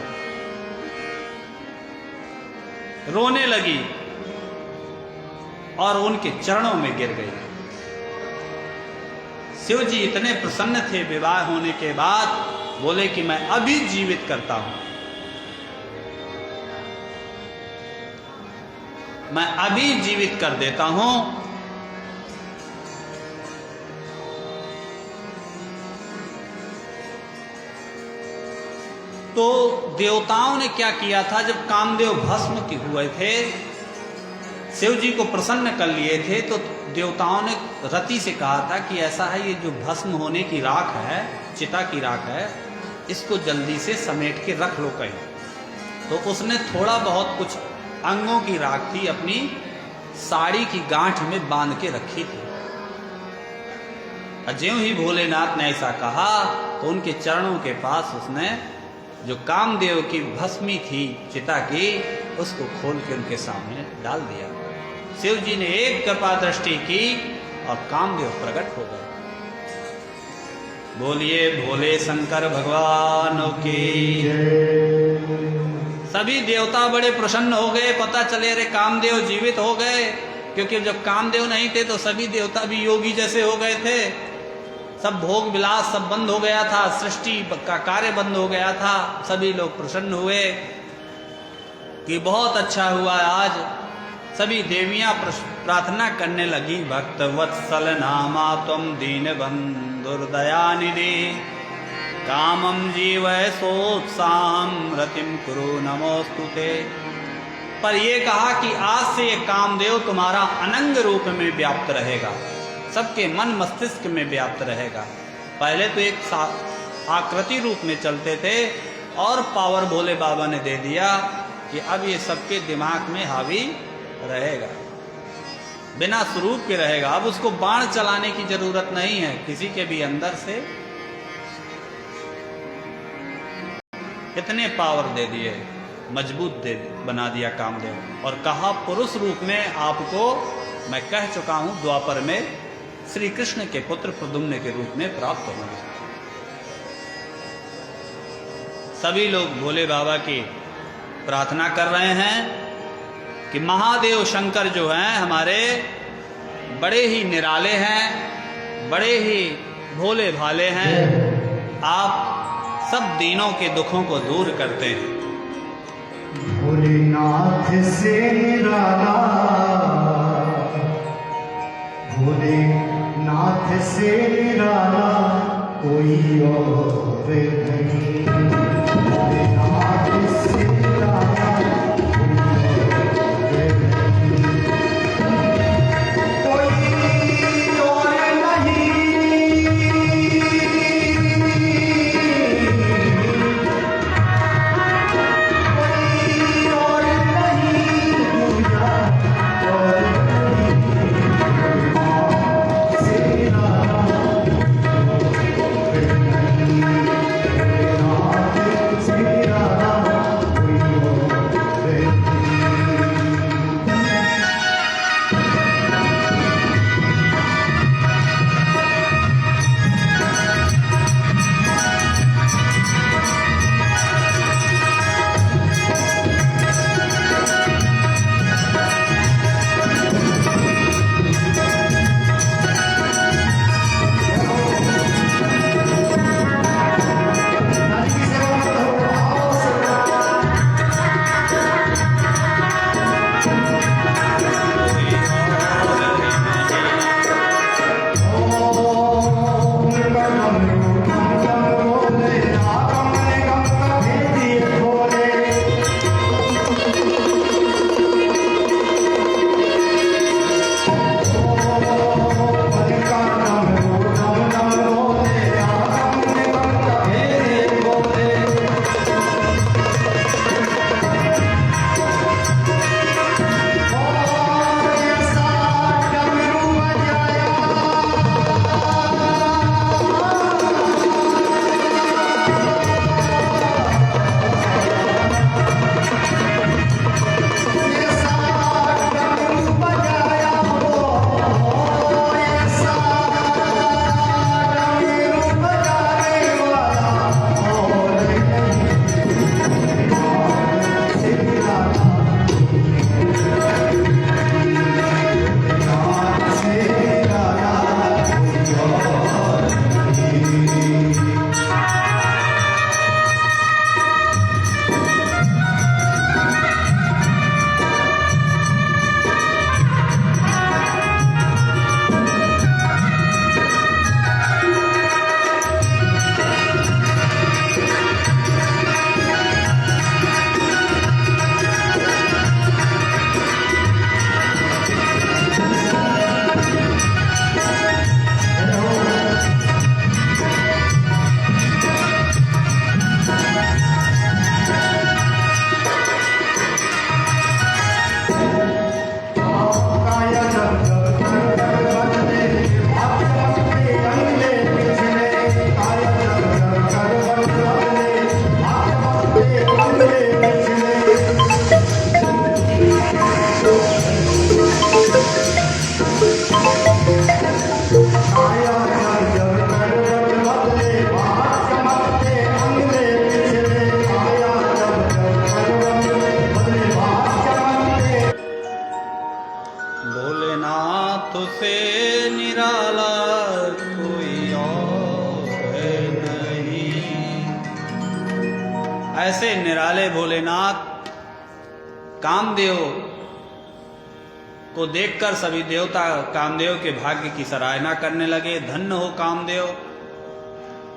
[SPEAKER 1] रोने लगी और उनके चरणों में गिर गई। शिव जी इतने प्रसन्न थे विवाह होने के बाद, बोले कि मैं अभी जीवित करता हूं, मैं अभी जीवित कर देता हूं। तो देवताओं ने क्या किया था, जब कामदेव भस्म के हुए थे, शिव जी को प्रसन्न कर लिए थे, तो देवताओं ने रति से कहा था कि ऐसा है, ये जो भस्म होने की राख है, चिता की राख है, इसको जल्दी से समेट के रख लो कहीं। तो उसने थोड़ा बहुत कुछ अंगों की राख थी अपनी साड़ी की गांठ में बांध के रखी थी। ज्यों ही भोलेनाथ ने ऐसा कहा तो उनके चरणों के पास उसने जो कामदेव की भस्मी थी चिता की, उसको खोल के उनके सामने डाल दिया। शिव जी ने एक कृपा दृष्टि की और कामदेव प्रकट हो गए। बोलिए भोले शंकर भगवान की। सभी देवता बड़े प्रसन्न हो गए, पता चले रे कामदेव जीवित हो गए, क्योंकि जब कामदेव नहीं थे तो सभी देवता भी योगी जैसे हो गए थे। सब भोग विलास सब बंद हो गया था, सृष्टि का कार्य बंद हो गया था। सभी लोग प्रसन्न हुए कि बहुत अच्छा हुआ आज। सभी देवियां प्रार्थना करने लगी, भक्त वत्सल नामा तुम दीन बंधुर्दयानिधि कामम जीवय सोत्साहम रतिम कुरु नमोस्तुते। पर ये कहा कि आज से ये कामदेव तुम्हारा अनंग रूप में व्याप्त रहेगा, सबके मन मस्तिष्क में व्याप्त रहेगा। पहले तो एक आकृति रूप में चलते थे और पावर भोले बाबा ने दे दिया कि अब ये सबके दिमाग में हावी रहेगा, बिना स्वरूप के रहेगा। अब उसको बाण चलाने की जरूरत नहीं है, किसी के भी अंदर से कितने पावर दे दिए, मजबूत बना दिया कामदेव। और कहा पुरुष रूप में आपको मैं कह चुका हूं, द्वापर में श्री कृष्ण के पुत्र प्रद्युम्न के रूप में प्राप्त होंगे। सभी लोग भोले बाबा की प्रार्थना कर रहे हैं कि महादेव शंकर जो हैं हमारे बड़े ही निराले हैं, बड़े ही भोले भाले हैं, आप सब दीनों के दुखों को दूर करते हैं।
[SPEAKER 2] भोलेनाथ से निराला, भोलेनाथ से निराला कोई और नहीं। भोलेनाथ से निराला
[SPEAKER 1] से निराला कोई और नहीं। ऐसे निराले भोलेनाथ कामदेव को देखकर सभी देवता कामदेव के भाग्य की सराहना करने लगे। धन्य हो कामदेव,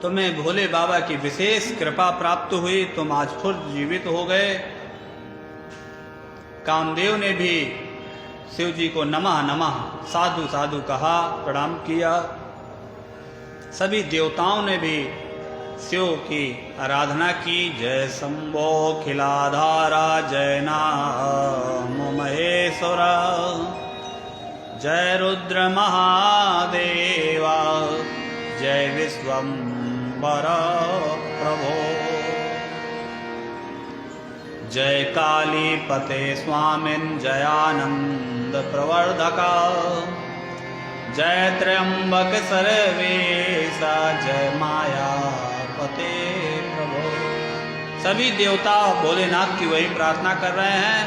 [SPEAKER 1] तुम्हें भोले बाबा की विशेष कृपा प्राप्त हुई, तुम आज फिर जीवित हो गए। कामदेव ने भी शिव जी को नमः नमः साधु साधु कहा, प्रणाम किया। सभी देवताओं ने भी शिव की आराधना की। जय शंभो खिलाधारा, जय नाम महेश्वरा, जय रुद्र महादेवा, जय विश्वम्भर प्रभो, जय कालीपते स्वामिन्, जयानंद प्रवर्धका, जय त्र्यंबक सर्वेशा, जय मायापते प्रभो। सभी देवता भोलेनाथ की वही प्रार्थना कर रहे हैं।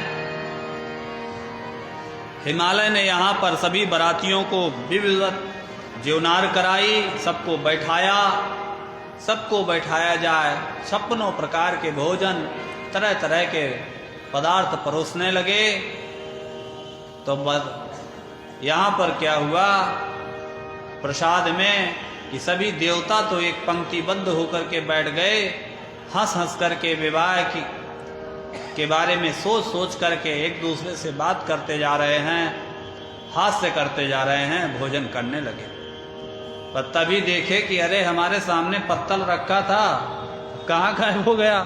[SPEAKER 1] हिमालय ने यहाँ पर सभी बारातियों को विधिवत ज्योनार कराई, सबको बैठाया जाए। 56 प्रकार के भोजन, तरह तरह के पदार्थ परोसने लगे। तो यहाँ पर क्या हुआ प्रसाद में कि सभी देवता तो एक पंक्तिबद्ध होकर के बैठ गए, हंस हंस करके विवाह के बारे में सोच सोच करके एक दूसरे से बात करते जा रहे हैं, हास्य करते जा रहे हैं, भोजन करने लगे। पर तभी देखे कि अरे हमारे सामने पत्तल रखा था, कहाँ गायब हो गया।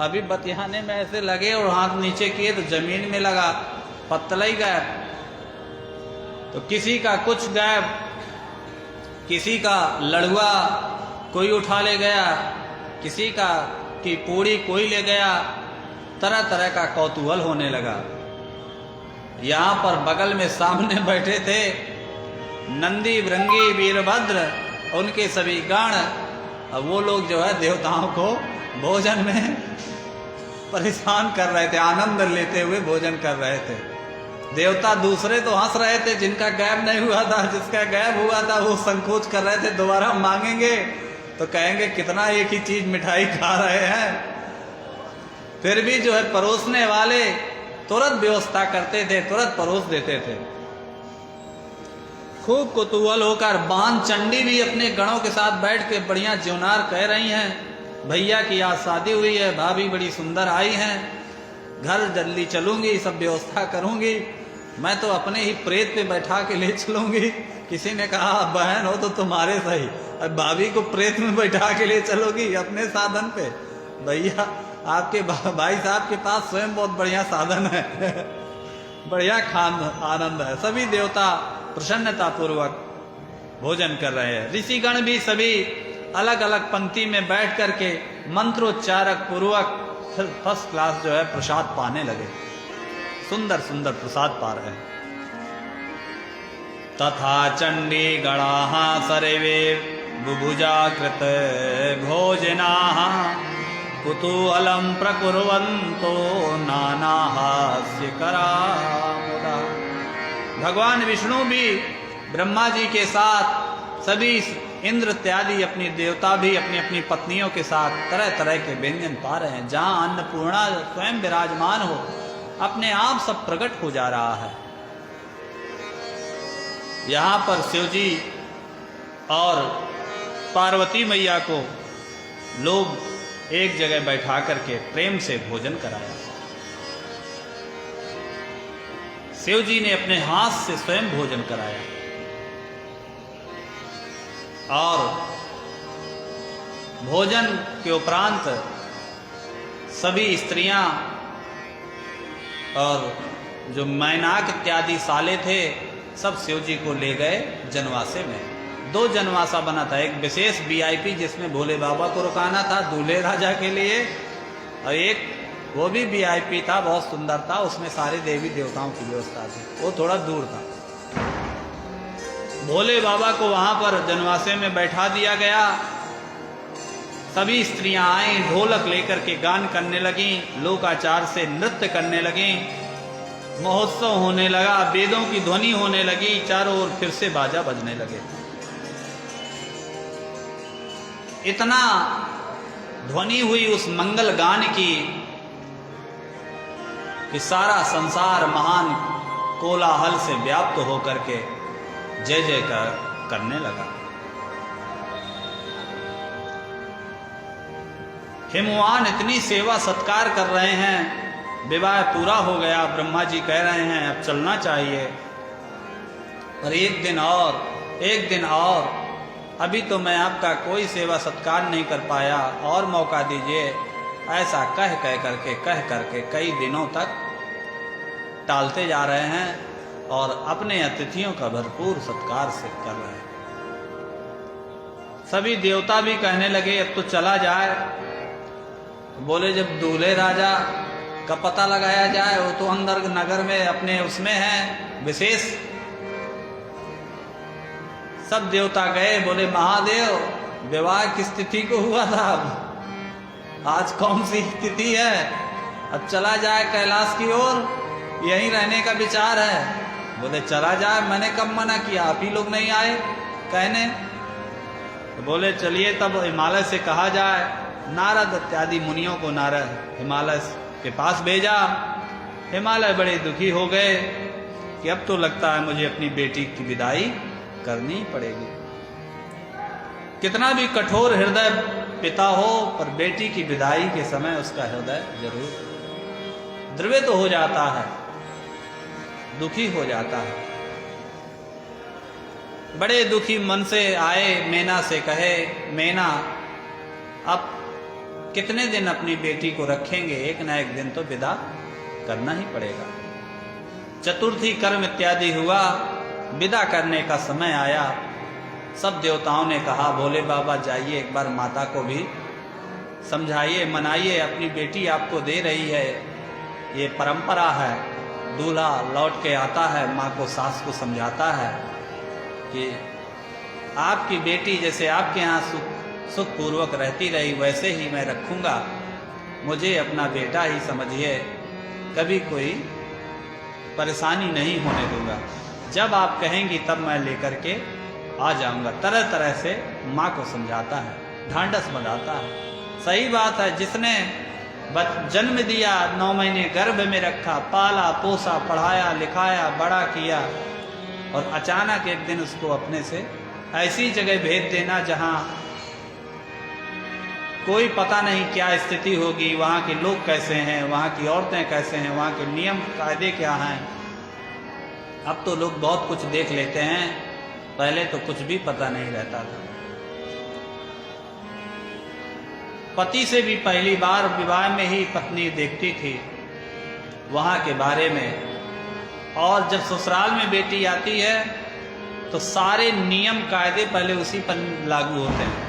[SPEAKER 1] अभी बतियाने में ऐसे लगे और हाथ नीचे किए तो जमीन में लगा, पत्तल ही गायब। तो किसी का कुछ गायब, किसी का लड़ुआ कोई उठा ले गया, किसी का की पूड़ी कोई ले गया। तरह तरह का कौतूहल होने लगा। यहाँ पर बगल में सामने बैठे थे नंदी भृंगी वीरभद्र, उनके सभी गण। अब वो लोग जो है देवताओं को भोजन में परेशान कर रहे थे, आनंद लेते हुए भोजन कर रहे थे। देवता दूसरे तो हंस रहे थे, जिनका गायब नहीं हुआ था, जिसका गायब हुआ था वो संकोच कर रहे थे, दोबारा मांगेंगे तो कहेंगे कितना एक ही चीज मिठाई खा रहे हैं। फिर भी जो है परोसने वाले तुरंत व्यवस्था करते थे, तुरंत परोस देते थे। खूब कुतूहल होकर बान चंडी भी अपने गणों के साथ बैठ के बढ़िया ज्योनार कह रही हैं, भैया की आज शादी हुई है, भाभी बड़ी सुंदर आई हैं, घर जल्दी चलूंगी, सब व्यवस्था करूंगी, मैं तो अपने ही प्रेत पे बैठा के ले चलूंगी। किसी ने कहा बहन हो तो तुम्हारे सही, अब भाभी को प्रेत में बैठा के ले चलोगी अपने साधन पे। भैया आपके भाई साहब के पास स्वयं बहुत बढ़िया साधन है बढ़िया आनंद है। सभी देवता प्रसन्नता पूर्वक भोजन कर रहे हैं। ऋषिगण भी सभी अलग अलग पंक्ति में बैठ करके मंत्रोच्चारक पूर्वक फर्स्ट क्लास जो है प्रसाद पाने लगे। सुंदर सुंदर प्रसाद पा रहे हैं। तथा चंडी गणाः सर्वे बुभुजाकृत भोजनाः कुतूहलं प्रकुर्वन्तो नानाहास्यकरा मुदा। भगवान विष्णु भी ब्रह्मा जी के साथ, सभी इंद्र इत्यादि अपनी देवता भी अपनी अपनी पत्नियों के साथ तरह तरह के व्यंजन पा रहे हैं। जहाँ अन्नपूर्णा स्वयं विराजमान हो, अपने आप सब प्रकट हो जा रहा है। यहाँ पर शिव जी और पार्वती मैया को लोग एक जगह बैठा करके प्रेम से भोजन कराया। शिव जी ने अपने हाथ से स्वयं भोजन कराया और भोजन के उपरांत सभी स्त्रियां और जो मैनाक इत्यादि साले थे सब शिव जी को ले गए जनवासे में। 2 जनवासा बना था, एक विशेष वीआईपी जिसमें भोले बाबा को रुकाना था दूल्हे राजा के लिए, और एक वो भी वीआईपी था, बहुत सुंदर था, उसमें सारे देवी देवताओं की व्यवस्था थी, वो थोड़ा दूर था। भोले बाबा को वहां पर जनवासे में बैठा दिया गया। सभी स्त्रियां आई, ढोलक लेकर के गान करने लगीं, लोकाचार से नृत्य करने लगीं। महोत्सव होने लगा, वेदों की ध्वनि होने लगी, चारों ओर फिर से बाजा बजने लगे। इतना ध्वनि हुई उस मंगल गान की कि सारा संसार महान कोलाहल से व्याप्त होकर के जय जयकार करने लगा। हिमवान इतनी सेवा सत्कार कर रहे हैं, विवाह पूरा हो गया, ब्रह्मा जी कह रहे हैं अब चलना चाहिए, और एक दिन और अभी तो मैं आपका कोई सेवा सत्कार नहीं कर पाया, और मौका दीजिए। ऐसा कह करके कई दिनों तक टालते जा रहे हैं और अपने अतिथियों का भरपूर सत्कार से कर रहे हैं। सभी देवता भी कहने लगे अब तो चला जाए। बोले जब दूल्हे राजा का पता लगाया जाए, वो तो अंदर नगर में अपने उसमें है विशेष। सब देवता गए, बोले महादेव विवाह किस तिथि को हुआ था, आज कौन सी तिथि है, अब चला जाए कैलाश की ओर, यहीं रहने का विचार है। बोले चला जाए, मैंने कब मना किया, आप ही लोग नहीं आए कहने। तो बोले चलिए तब हिमालय से कहा जाए। नारद इत्यादि मुनियों को नारद हिमालय के पास भेजा। हिमालय बड़े दुखी हो गए कि अब तो लगता है मुझे अपनी बेटी की विदाई करनी ही पड़ेगी। कितना भी कठोर हृदय पिता हो, पर बेटी की विदाई के समय उसका हृदय जरूर द्रवित हो जाता है, दुखी हो जाता है। बड़े दुखी मन से आए, मेना से कहे मेना अब कितने दिन अपनी बेटी को रखेंगे, एक ना एक दिन तो विदा करना ही पड़ेगा। चतुर्थी कर्म इत्यादि हुआ, विदा करने का समय आया। सब देवताओं ने कहा भोले बाबा जाइए एक बार माता को भी समझाइए, मनाइए, अपनी बेटी आपको दे रही है, ये परंपरा है। दूल्हा लौट के आता है, माँ को सास को समझाता है कि आपकी बेटी जैसे आपके यहाँ सुखपूर्वक रहती रही वैसे ही मैं रखूँगा, मुझे अपना बेटा ही समझिए, कभी कोई परेशानी नहीं होने दूंगा, जब आप कहेंगी तब मैं लेकर के आ जाऊंगा। तरह तरह से माँ को समझाता है, ढांढस बंधाता है। सही बात है, जिसने जन्म दिया, 9 महीने गर्भ में रखा, पाला पोसा, पढ़ाया लिखाया, बड़ा किया, और अचानक एक दिन उसको अपने से ऐसी जगह भेज देना जहाँ कोई पता नहीं क्या स्थिति होगी, वहाँ के लोग कैसे हैं, वहाँ की औरतें कैसे हैं, वहाँ के नियम कायदे क्या हैं। अब तो लोग बहुत कुछ देख लेते हैं, पहले तो कुछ भी पता नहीं रहता था। पति से भी पहली बार विवाह में ही पत्नी देखती थी वहाँ के बारे में, और जब ससुराल में बेटी आती है तो सारे नियम कायदे पहले उसी पर लागू होते हैं।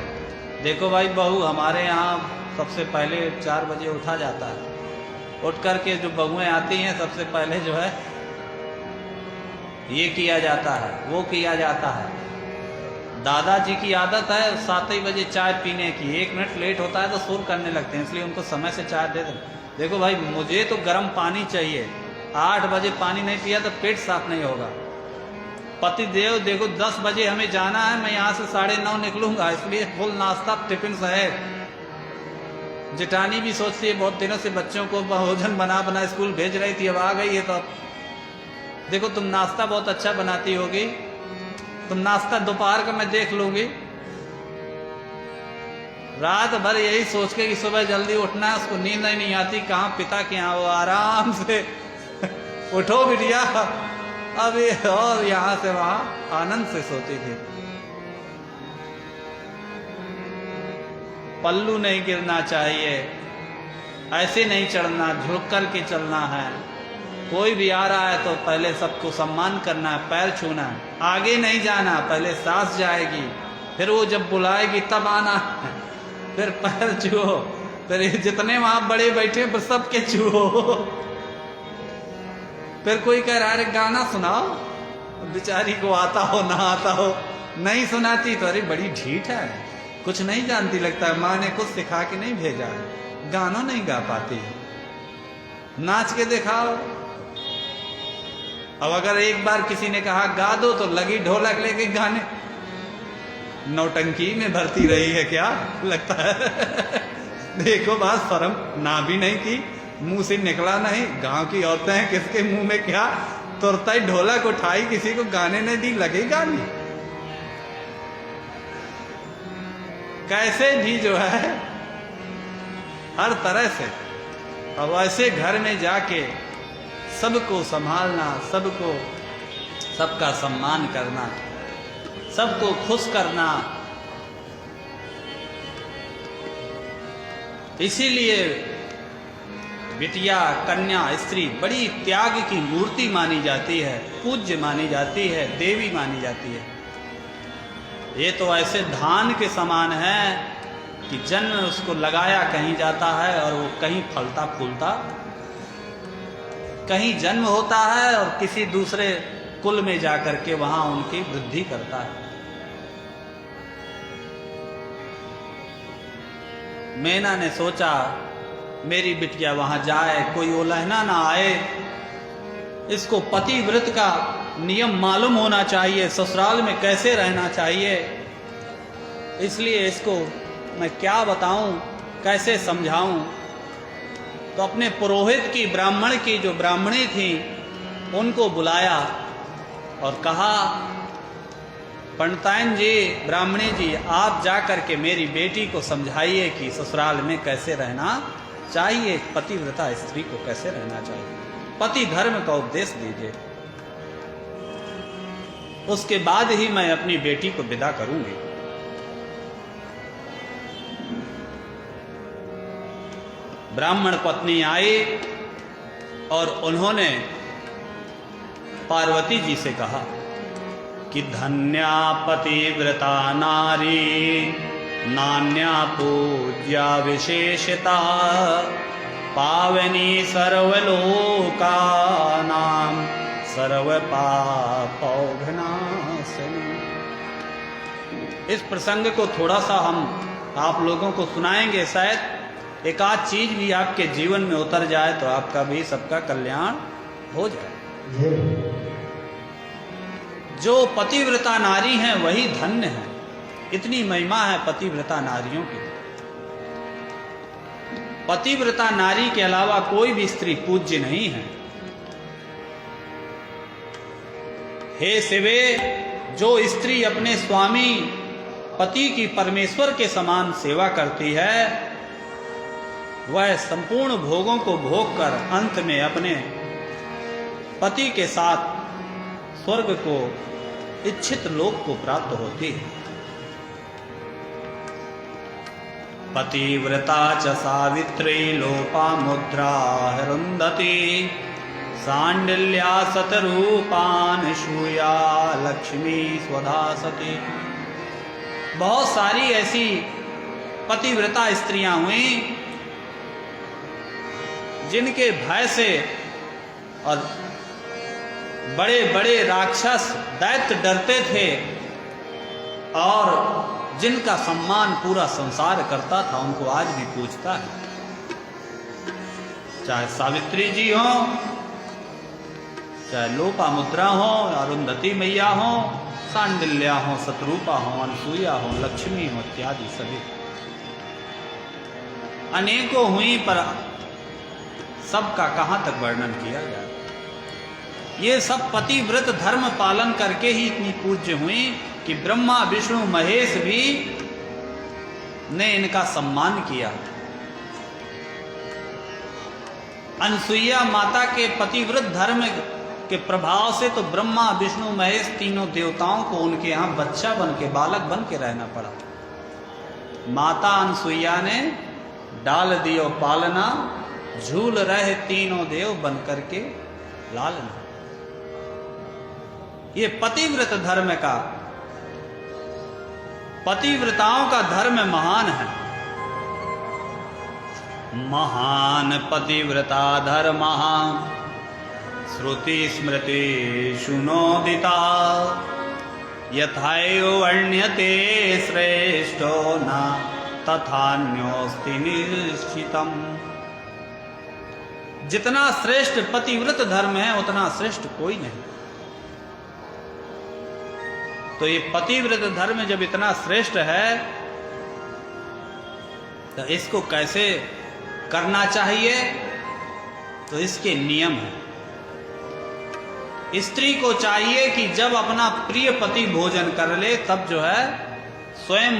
[SPEAKER 1] देखो भाई बहू, हमारे यहाँ सबसे पहले 4 बजे उठा जाता है, उठ करके जो बहुएं आती हैं सबसे पहले जो है ये किया जाता है, वो किया जाता है। दादाजी की आदत है 7 ही बजे चाय पीने की, 1 मिनट लेट होता है तो शोर करने लगते हैं, इसलिए उनको समय से चाय दे दें। देखो भाई मुझे तो गर्म पानी चाहिए, 8 बजे पानी नहीं पिया तो पेट साफ नहीं होगा। पति देव देखो 10 बजे हमें जाना है, मैं यहाँ से 9:30 निकलूंगा, इसलिए फुल नाश्ता टिफिन सहित। जेठानी भी सोचती है बहुत दिनों से बच्चों को भोजन बना स्कूल भेज रही थी, अब आ गई है तो देखो तुम नाश्ता बहुत अच्छा बनाती होगी, तुम नाश्ता दोपहर का मैं देख लूंगी। रात भर यही सोच के कि सुबह जल्दी उठना है, उसको नींद नहीं आती, कहाँ पिता के यहाँ, वो आराम से उठो बिटिया अब, और यहाँ से वहां आनंद से सोती थी। पल्लू नहीं गिरना चाहिए, ऐसे नहीं चढ़ना, झुक कर के चलना है। कोई भी आ रहा है तो पहले सबको सम्मान करना है, पैर छूना है, आगे नहीं जाना, पहले सास जाएगी, फिर वो जब बुलाएगी तब आना है, फिर पैर छुओ, फिर जितने वहां बड़े बैठे फिर सबके छुओ। फिर कोई कह रहा है गाना सुनाओ, बेचारी को आता हो ना आता हो, नहीं सुनाती तो अरे बड़ी ढीठ है, कुछ नहीं जानती लगता है, माँ ने कुछ सिखा के नहीं भेजा है, गाना नहीं गा पाती, नाच के दिखाओ। अब अगर एक बार किसी ने कहा गा दो तो लगी ढोलक लेके गाने। नौटंकी में भर्ती रही है क्या लगता है। देखो बात शर्म ना भी नहीं की, मुंह से निकला नहीं। गांव की औरतें हैं, किसके मुंह में क्या, तुरंत ही ढोलक उठाई, किसी को गाने नहीं दी, लगे गाने। कैसे भी जो है हर तरह से। अब ऐसे घर में जाके सबको संभालना, सबको, सबका सम्मान करना, सबको खुश करना, इसीलिए बिटिया, कन्या, स्त्री बड़ी त्याग की मूर्ति मानी जाती है, पूज्य मानी जाती है, देवी मानी जाती है। ये तो ऐसे धान के समान है कि जन्म उसको लगाया कहीं जाता है और वो कहीं फलता फूलता, कहीं जन्म होता है और किसी दूसरे कुल में जाकर के वहां उनकी वृद्धि करता है। मैना ने सोचा मेरी बिटिया वहां जाए, कोई उलहना ना आए, इसको पतिव्रत का नियम मालूम होना चाहिए, ससुराल में कैसे रहना चाहिए। इसलिए इसको मैं क्या बताऊं, कैसे समझाऊं। तो अपने पुरोहित की, ब्राह्मण की, जो ब्राह्मणी थी, उनको बुलाया और कहा पंडिताइन जी, ब्राह्मणी जी, आप जा करके मेरी बेटी को समझाइए कि ससुराल में कैसे रहना चाहिए, पतिव्रता स्त्री को कैसे रहना चाहिए, पति धर्म का उपदेश दीजिए। उसके बाद ही मैं अपनी बेटी को विदा करूंगी। ब्राह्मण पत्नी आई और उन्होंने पार्वती जी से कहा कि धन्या पतिव्रता नारी, नान्या पूज्या विशेषता, पावनी सर्वलोकानां सर्वपापौघनाशिनी। इस प्रसंग को थोड़ा सा हम आप लोगों को सुनाएंगे, शायद एक आध चीज भी आपके जीवन में उतर जाए तो आपका भी सबका कल्याण हो जाए। जो पतिव्रता नारी हैं वही धन्य है। इतनी महिमा है पतिव्रता नारियों की। पतिव्रता नारी के अलावा कोई भी स्त्री पूज्य नहीं है। हे शिवे, जो स्त्री अपने स्वामी पति की परमेश्वर के समान सेवा करती है, वह संपूर्ण भोगों को भोग कर अंत में अपने पति के साथ स्वर्ग को, इच्छित लोक को प्राप्त होती है। पतिव्रता च सावित्री लोपामुद्रा रुन्धति, सांडिल्या सतरूपान शूया लक्ष्मी स्वधा सती। बहुत सारी ऐसी पतिव्रता स्त्रियां हुई जिनके भय से और बड़े बड़े राक्षस दैत्य डरते थे और जिनका सम्मान पूरा संसार करता था, उनको आज भी पूछता है। चाहे सावित्री जी हो, चाहे लोपामुद्रा हो, अरुंधति मैया हो, सांडिल्या हो, शतरूपा हो, अनसुईया हो, लक्ष्मी हो, इत्यादि सभी अनेकों हुई, पर सबका कहां तक वर्णन किया जाए। ये सब पतिव्रत धर्म पालन करके ही इतनी पूज्य हुई कि ब्रह्मा विष्णु महेश भी ने इनका सम्मान किया। अनसुईया माता के पतिव्रत धर्म के प्रभाव से तो ब्रह्मा विष्णु महेश तीनों देवताओं को उनके यहां बच्चा बन के, बालक बन के रहना पड़ा। माता अनसुईया ने डाल दियो पालना, झूल रहे तीनों देव बन करके लालना। ये पतिव्रत धर्म का, पतिव्रताओं का धर्म महान है। महान पतिव्रता धर्म श्रुति स्मृति सुनोदिता, यथायो वर्ण्यते श्रेष्ठो न तथान्योस्ति निश्चितम्। जितना श्रेष्ठ पतिव्रत धर्म है उतना श्रेष्ठ कोई नहीं। तो ये पतिव्रत धर्म जब इतना श्रेष्ठ है तो इसको कैसे करना चाहिए? तो इसके नियम है। स्त्री को चाहिए कि जब अपना प्रिय पति भोजन कर ले तब जो है स्वयं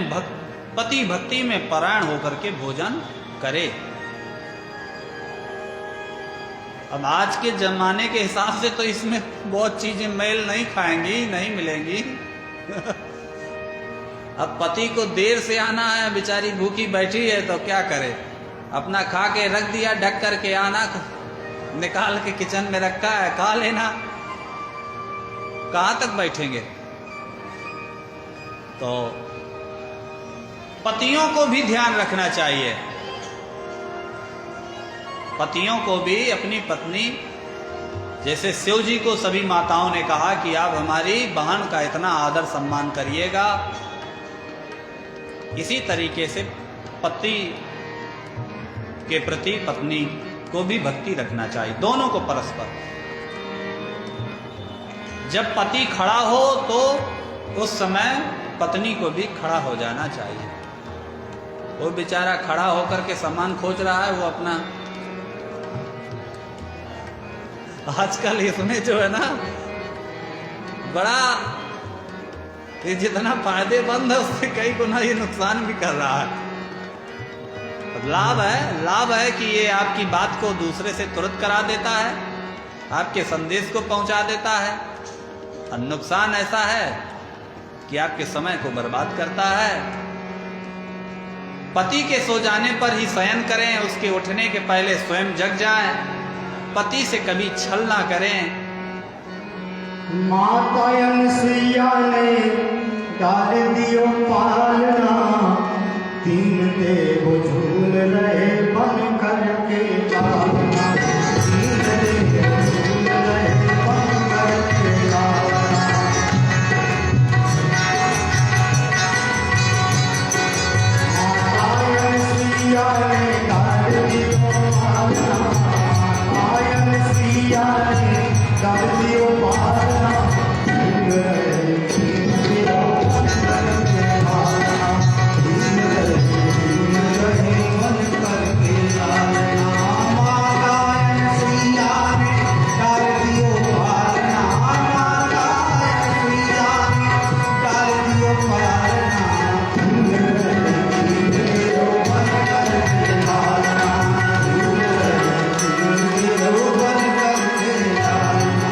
[SPEAKER 1] पति भक्ति में परायण होकर के भोजन करे। अब आज के जमाने के हिसाब से तो इसमें बहुत चीजें मेल नहीं खाएंगी, नहीं मिलेंगी। अब पति को देर से आना है, बेचारी भूखी बैठी है तो क्या करे? अपना खा के रख दिया, ढक करके आना, निकाल के किचन में रखा है, खा लेना। कहां तक बैठेंगे? तो पतियों को भी ध्यान रखना चाहिए। पतियों को भी अपनी पत्नी, जैसे शिव जी को सभी माताओं ने कहा कि आप हमारी बहन का इतना आदर सम्मान करिएगा, इसी तरीके से पति के प्रति पत्नी को भी भक्ति रखना चाहिए, दोनों को परस्पर। जब पति खड़ा हो तो उस समय पत्नी को भी खड़ा हो जाना चाहिए। वो बेचारा खड़ा होकर के सामान खोज रहा है, वो अपना आजकल इसमें जो है ना बड़ा, ये जितना फायदेमंद है उससे कई गुना ये नुकसान भी कर रहा है। लाभ है कि ये आपकी बात को दूसरे से तुरंत करा देता है, आपके संदेश को पहुंचा देता है। और नुकसान ऐसा है कि आपके समय को बर्बाद करता है। पति के सो जाने पर ही शयन करें, उसके उठने के पहले स्वयं जग जाएं। पति से कभी छल ना करें।
[SPEAKER 2] माता अनसुईया ने डाल दियो पालना, तीन देव झूल रहे बन करके लालना, तीन देव झूल रहे बन करके लालना। माता अनसुईया ने डाल दियो पालना, माता अनसुईया ने डाल दियो पालना, झूल रहे तीन देव बन करके लालना, झूल रहे बन करके लालना। माता अनसुईया ने डाल दियो पालना, माता अनसुईया ने डाल दियो पालना, झूल रहे तीन देव बन करके लालना, झूल रहे तीन देव बन करके लालना।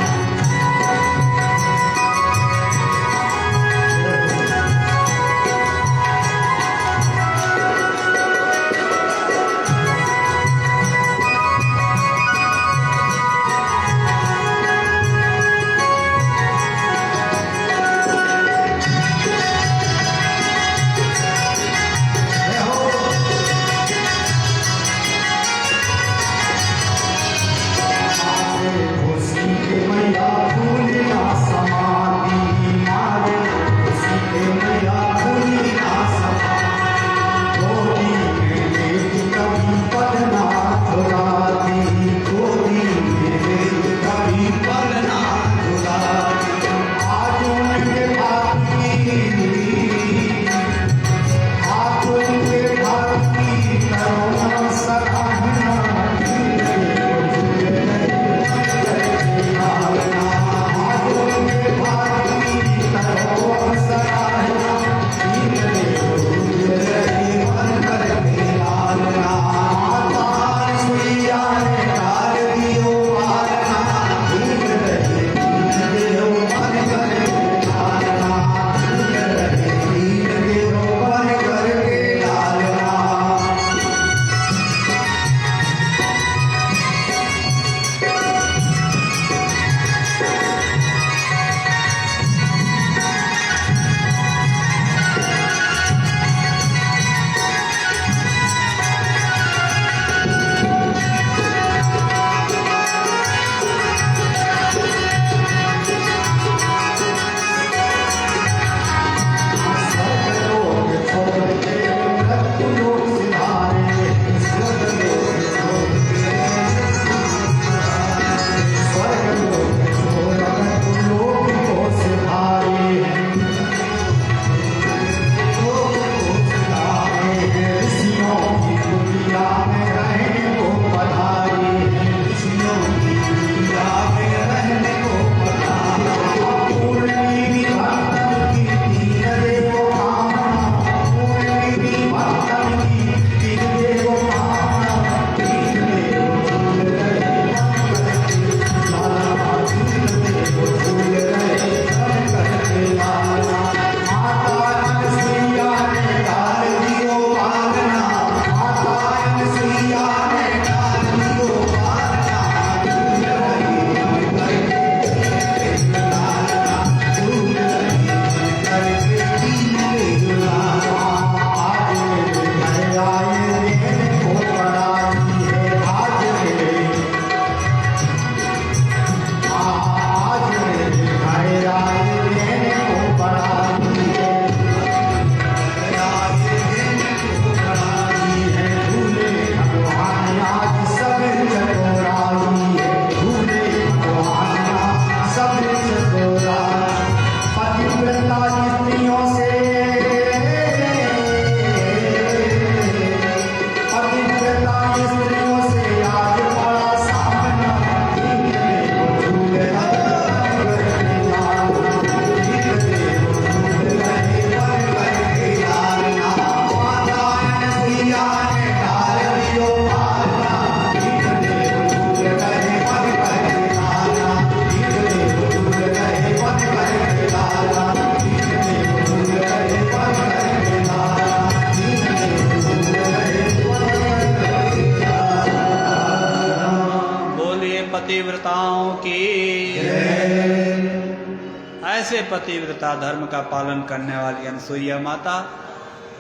[SPEAKER 1] ऐसे पतिव्रता धर्म का पालन करने वाली अनसुईया माता,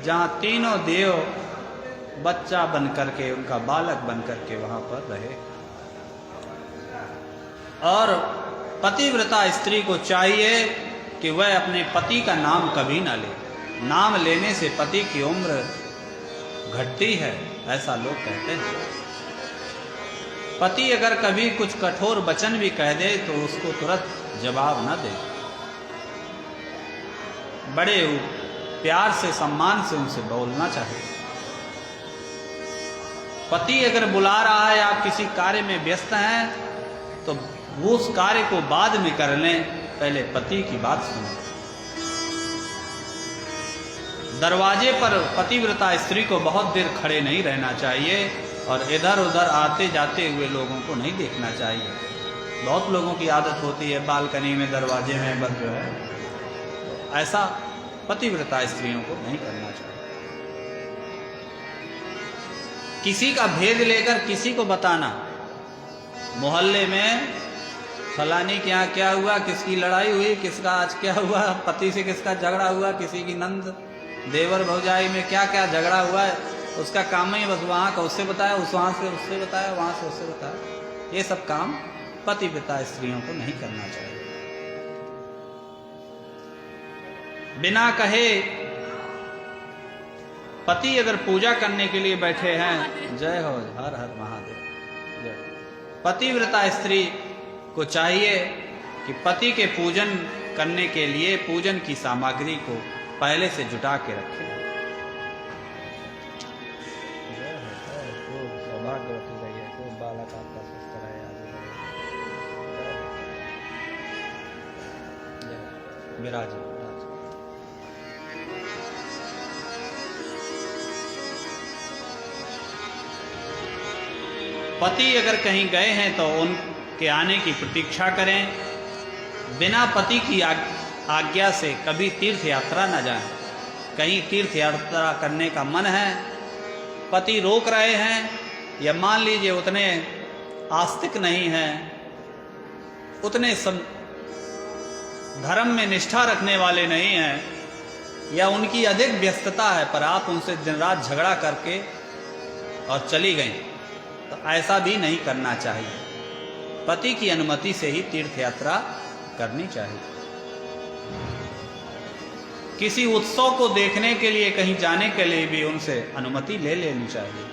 [SPEAKER 1] जहाँ तीनों देव बच्चा बन करके, उनका बालक बन करके वहां पर रहे। और पतिव्रता स्त्री को चाहिए कि वह अपने पति का नाम कभी ना ले। नाम लेने से पति की उम्र घटती है, ऐसा लोग कहते हैं। पति अगर कभी कुछ कठोर वचन भी कह दे तो उसको तुरंत जवाब न दे, बड़े प्यार से सम्मान से उनसे बोलना चाहिए। पति अगर बुला रहा है, आप किसी कार्य में व्यस्त हैं, तो वो उस कार्य को बाद में कर लें, पहले पति की बात सुनें। दरवाजे पर पतिव्रता स्त्री को बहुत देर खड़े नहीं रहना चाहिए और इधर उधर आते जाते हुए लोगों को नहीं देखना चाहिए। बहुत लोगों की आदत होती है बालकनी में, दरवाजे में बस जो है, ऐसा पतिव्रता स्त्रियों को नहीं करना चाहिए। किसी का भेद लेकर किसी को बताना, मोहल्ले में फलानी के यहाँ क्या हुआ, किसकी लड़ाई हुई, किसका आज क्या हुआ, पति से किसका झगड़ा हुआ, किसी की नंद देवर भौजाई में क्या क्या झगड़ा हुआ है, उसका काम ही बस वहाँ का उससे बताया, वहाँ से उससे बताया, वहाँ से उससे बताया। ये सब काम पतिव्रता स्त्रियों को नहीं करना चाहिए। बिना कहे पति अगर पूजा करने के लिए बैठे हैं, जय हो, हर हर महादेव, जय। पतिव्रता स्त्री को चाहिए कि पति के पूजन करने के लिए पूजन की सामग्री को पहले से जुटा के रखें। खूब सौभाग्यवती रहिए, खूब बालक आपका स्वस्थ रहे, विराज। पति अगर कहीं गए हैं तो उनके आने की प्रतीक्षा करें। बिना पति की आज्ञा से कभी तीर्थ यात्रा न जाएं। कहीं तीर्थ यात्रा करने का मन है, पति रोक रहे हैं, या मान लीजिए उतने आस्तिक नहीं हैं, उतने धर्म में निष्ठा रखने वाले नहीं हैं, या उनकी अधिक व्यस्तता है, पर आप उनसे दिन रात झगड़ा करके और चली गई, तो ऐसा भी नहीं करना चाहिए। पति की अनुमति से ही तीर्थ यात्रा करनी चाहिए। किसी उत्सव को देखने के लिए कहीं जाने के लिए भी उनसे अनुमति ले लेनी चाहिए।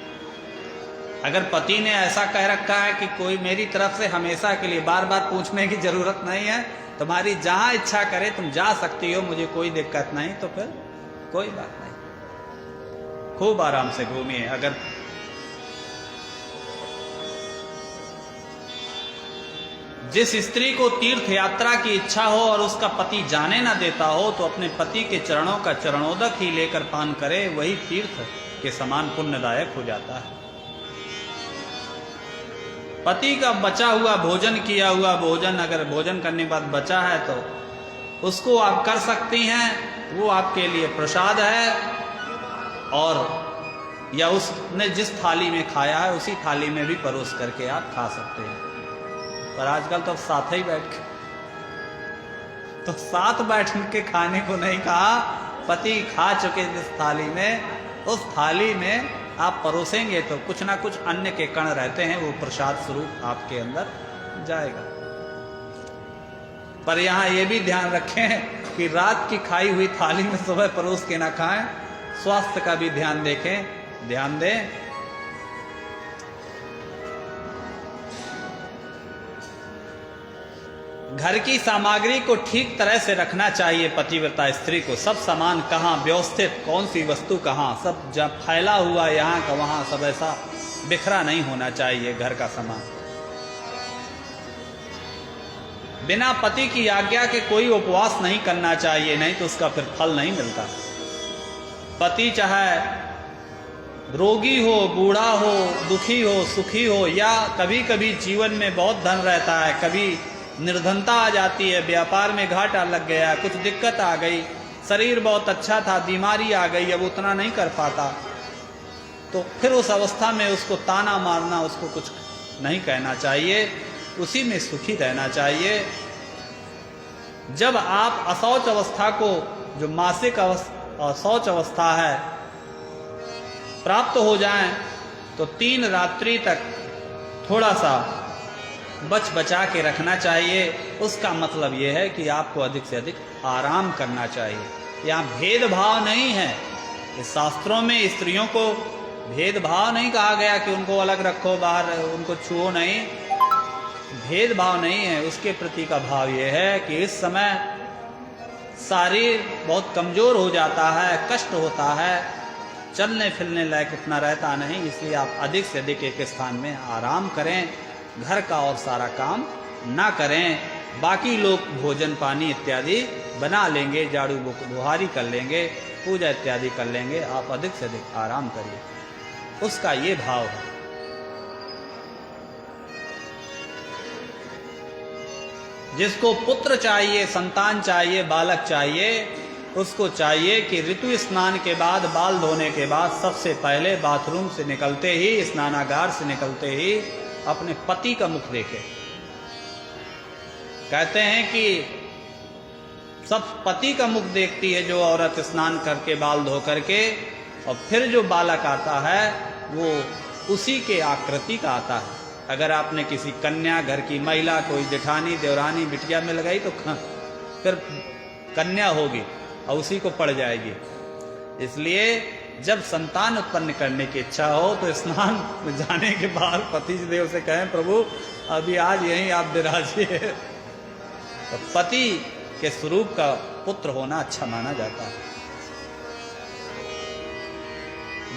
[SPEAKER 1] अगर पति ने ऐसा कह रखा है कि कोई मेरी तरफ से हमेशा के लिए बार बार पूछने की जरूरत नहीं है, तुम्हारी जहां इच्छा करे तुम जा सकती हो, मुझे कोई दिक्कत नहीं, तो फिर कोई बात नहीं, खूब आराम से घूमिए। अगर जिस स्त्री को तीर्थ यात्रा की इच्छा हो और उसका पति जाने ना देता हो, तो अपने पति के चरणों का चरणोदक ही लेकर पान करे, वही तीर्थ के समान पुण्यदायक हो जाता है। पति का बचा हुआ भोजन, किया हुआ भोजन, अगर भोजन करने के बाद बचा है तो उसको आप कर सकती हैं, वो आपके लिए प्रसाद है, और या उसने जिस थाली में खाया है उसी थाली में भी परोस करके आप खा सकते हैं। पर आजकल तो साथ ही बैठ के, तो साथ बैठ के खाने को नहीं कहा, पति खा चुके जिस थाली में, उस थाली में आप परोसेंगे तो कुछ ना कुछ अन्न के कण रहते हैं, वो प्रसाद स्वरूप आपके अंदर जाएगा। पर यहाँ ये भी ध्यान रखें कि रात की खाई हुई थाली में सुबह परोस के ना खाएं। स्वास्थ्य का भी ध्यान देखें, ध्यान दें। घर की सामग्री को ठीक तरह से रखना चाहिए पतिव्रता स्त्री को। सब सामान कहाँ व्यवस्थित, कौन सी वस्तु कहाँ, सब जब फैला हुआ यहाँ का वहाँ, सब ऐसा बिखरा नहीं होना चाहिए घर का सामान। बिना पति की आज्ञा के कोई उपवास नहीं करना चाहिए, नहीं तो उसका फिर फल नहीं मिलता। पति चाहे रोगी हो, बूढ़ा हो, दुखी हो, सुखी हो, या कभी कभी जीवन में बहुत धन रहता है, कभी निर्धनता आ जाती है, व्यापार में घाटा लग गया, कुछ दिक्कत आ गई, शरीर बहुत अच्छा था, बीमारी आ गई, अब उतना नहीं कर पाता, तो फिर उस अवस्था में उसको ताना मारना, उसको कुछ नहीं कहना चाहिए, उसी में सुखी रहना चाहिए। जब आप अशौच अवस्था को, जो मासिक शौच अवस्था है, प्राप्त हो जाएं तो 3 रात्रि तक थोड़ा सा बचा के रखना चाहिए। उसका मतलब यह है कि आपको अधिक से अधिक आराम करना चाहिए। यहाँ भेदभाव नहीं है, इस शास्त्रों में स्त्रियों को भेदभाव नहीं कहा गया कि उनको अलग रखो, बाहर उनको छुओ नहीं, भेदभाव नहीं है। उसके प्रति का भाव यह है कि इस समय शरीर बहुत कमजोर हो जाता है, कष्ट होता है, चलने फिरने लायक उतना रहता नहीं, इसलिए आप अधिक से अधिक एक स्थान में आराम करें, घर का और सारा काम ना करें। बाकी लोग भोजन पानी इत्यादि बना लेंगे, झाड़ू बुहारी कर लेंगे, पूजा इत्यादि कर लेंगे, आप अधिक से अधिक आराम करिए। उसका ये भाव है। जिसको पुत्र चाहिए, संतान चाहिए, बालक चाहिए, उसको चाहिए कि ऋतु स्नान के बाद, बाल धोने के बाद सबसे पहले बाथरूम से निकलते ही, स्नानागार से निकलते ही अपने पति का मुख देखे। कहते हैं कि सब पति का मुख देखती है जो औरत स्नान करके, बाल धो करके, और फिर जो बालक आता है वो उसी के आकृति का आता है। अगर आपने किसी कन्या, घर की महिला, कोई जेठानी, देवरानी, बिटिया मिल गई तो फिर कन्या होगी और उसी को पड़ जाएगी। इसलिए जब संतान उत्पन्न करने की इच्छा हो तो स्नान जाने के बाद पति देव से कहें, प्रभु अभी आज यहीं आप विराजिए। तो पति के स्वरूप का पुत्र होना अच्छा माना जाता है।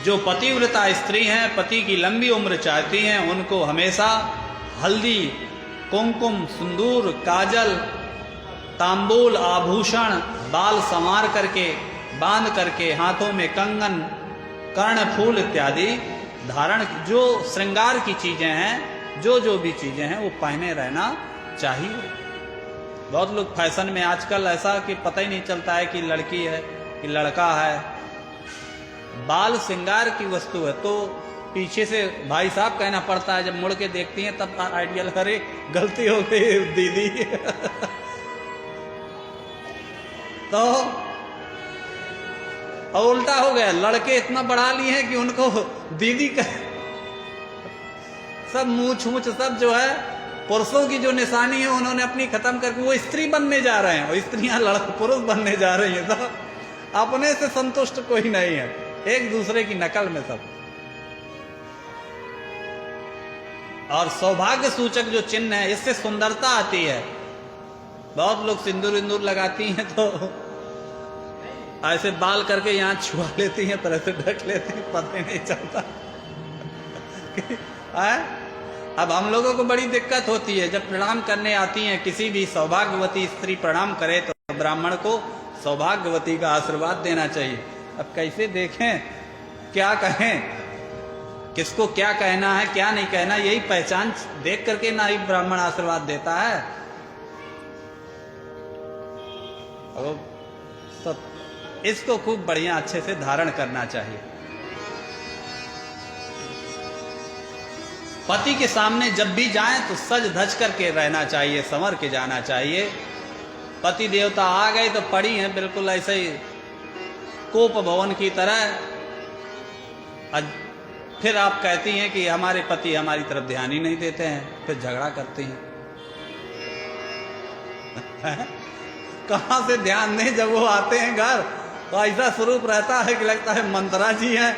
[SPEAKER 1] जो पतिव्रता स्त्री हैं, पति की लंबी उम्र चाहती हैं, उनको हमेशा हल्दी, कुमकुम, सिंदूर, काजल, तांबूल, आभूषण, बाल संवार करके, बांध करके, हाथों में कंगन, कर्णफूल इत्यादि धारण, जो श्रृंगार की चीजें हैं, जो भी चीजें हैं वो पहने रहना चाहिए। बहुत लोग फैशन में आजकल ऐसा कि पता ही नहीं चलता है कि लड़की है कि लड़का है। बाल श्रृंगार की वस्तु है तो पीछे से भाई साहब कहना पड़ता है, जब मुड़ के देखती हैं तब आइडियल, अरे गलती हो गई दीदी। तो और उल्टा हो गया, लड़के इतना बढ़ा लिए हैं कि उनको दीदी का सब मूछ सब जो है पुरुषों की जो निशानी है उन्होंने अपनी खत्म करके वो स्त्री बनने जा रहे हैं और स्त्रियां पुरुष बनने जा रही हैं। तो अपने से संतुष्ट कोई नहीं है, एक दूसरे की नकल में सब। और सौभाग्य सूचक जो चिन्ह है, इससे सुंदरता आती है। बहुत लोग सिंदूर इंदूर लगाती हैं तो ऐसे बाल करके यहाँ छुआ लेती हैं, तरह से ढक लेती हैं, पता ही नहीं चलता। अब हम लोगों को बड़ी दिक्कत होती है जब प्रणाम करने आती हैं, किसी भी सौभाग्यवती स्त्री प्रणाम करे तो ब्राह्मण को सौभाग्यवती का आशीर्वाद देना चाहिए। अब कैसे देखें, क्या कहें, किसको क्या कहना है, क्या नहीं कहना, यही पहचान देख करके ना ही ब्राह्मण आशीर्वाद देता है। तो इसको खूब बढ़िया अच्छे से धारण करना चाहिए। पति के सामने जब भी जाएं तो सज धज करके रहना चाहिए, संवर के जाना चाहिए। पति देवता आ गए तो पड़ी हैं बिल्कुल ऐसे ही कोप भवन की तरह। फिर आप कहती हैं कि हमारे पति हमारी तरफ ध्यान ही नहीं देते हैं, फिर झगड़ा करती हैं। कहाँ से ध्यान दें जब वो आते हैं घर तो ऐसा स्वरूप रहता है कि लगता है मंत्रा जी हैं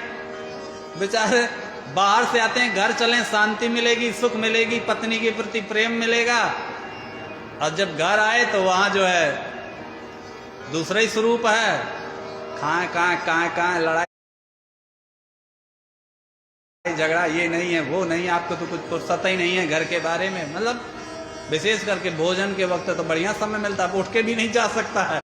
[SPEAKER 1] बेचारे। बाहर से आते हैं, घर चलें शांति मिलेगी, सुख मिलेगी, पत्नी के प्रति प्रेम मिलेगा, और जब घर आए तो वहां जो है दूसरा ही स्वरूप है। कहाँ लड़ाई झगड़ा, ये नहीं है वो नहीं, आपको तो कुछ फुर्सत ही नहीं है घर के बारे में। मतलब विशेष करके भोजन के वक्त तो बढ़िया समय मिलता है, उठ के भी नहीं जा सकता है।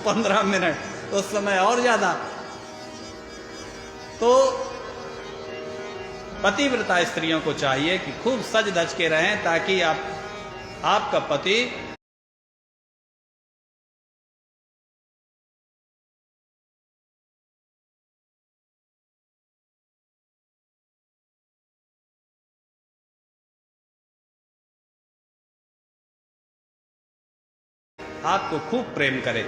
[SPEAKER 1] पंद्रह मिनट उस समय और ज्यादा। तो पतिव्रता स्त्रियों को चाहिए कि खूब सज धज के रहें ताकि आप आपका पति आपको खूब प्रेम करे,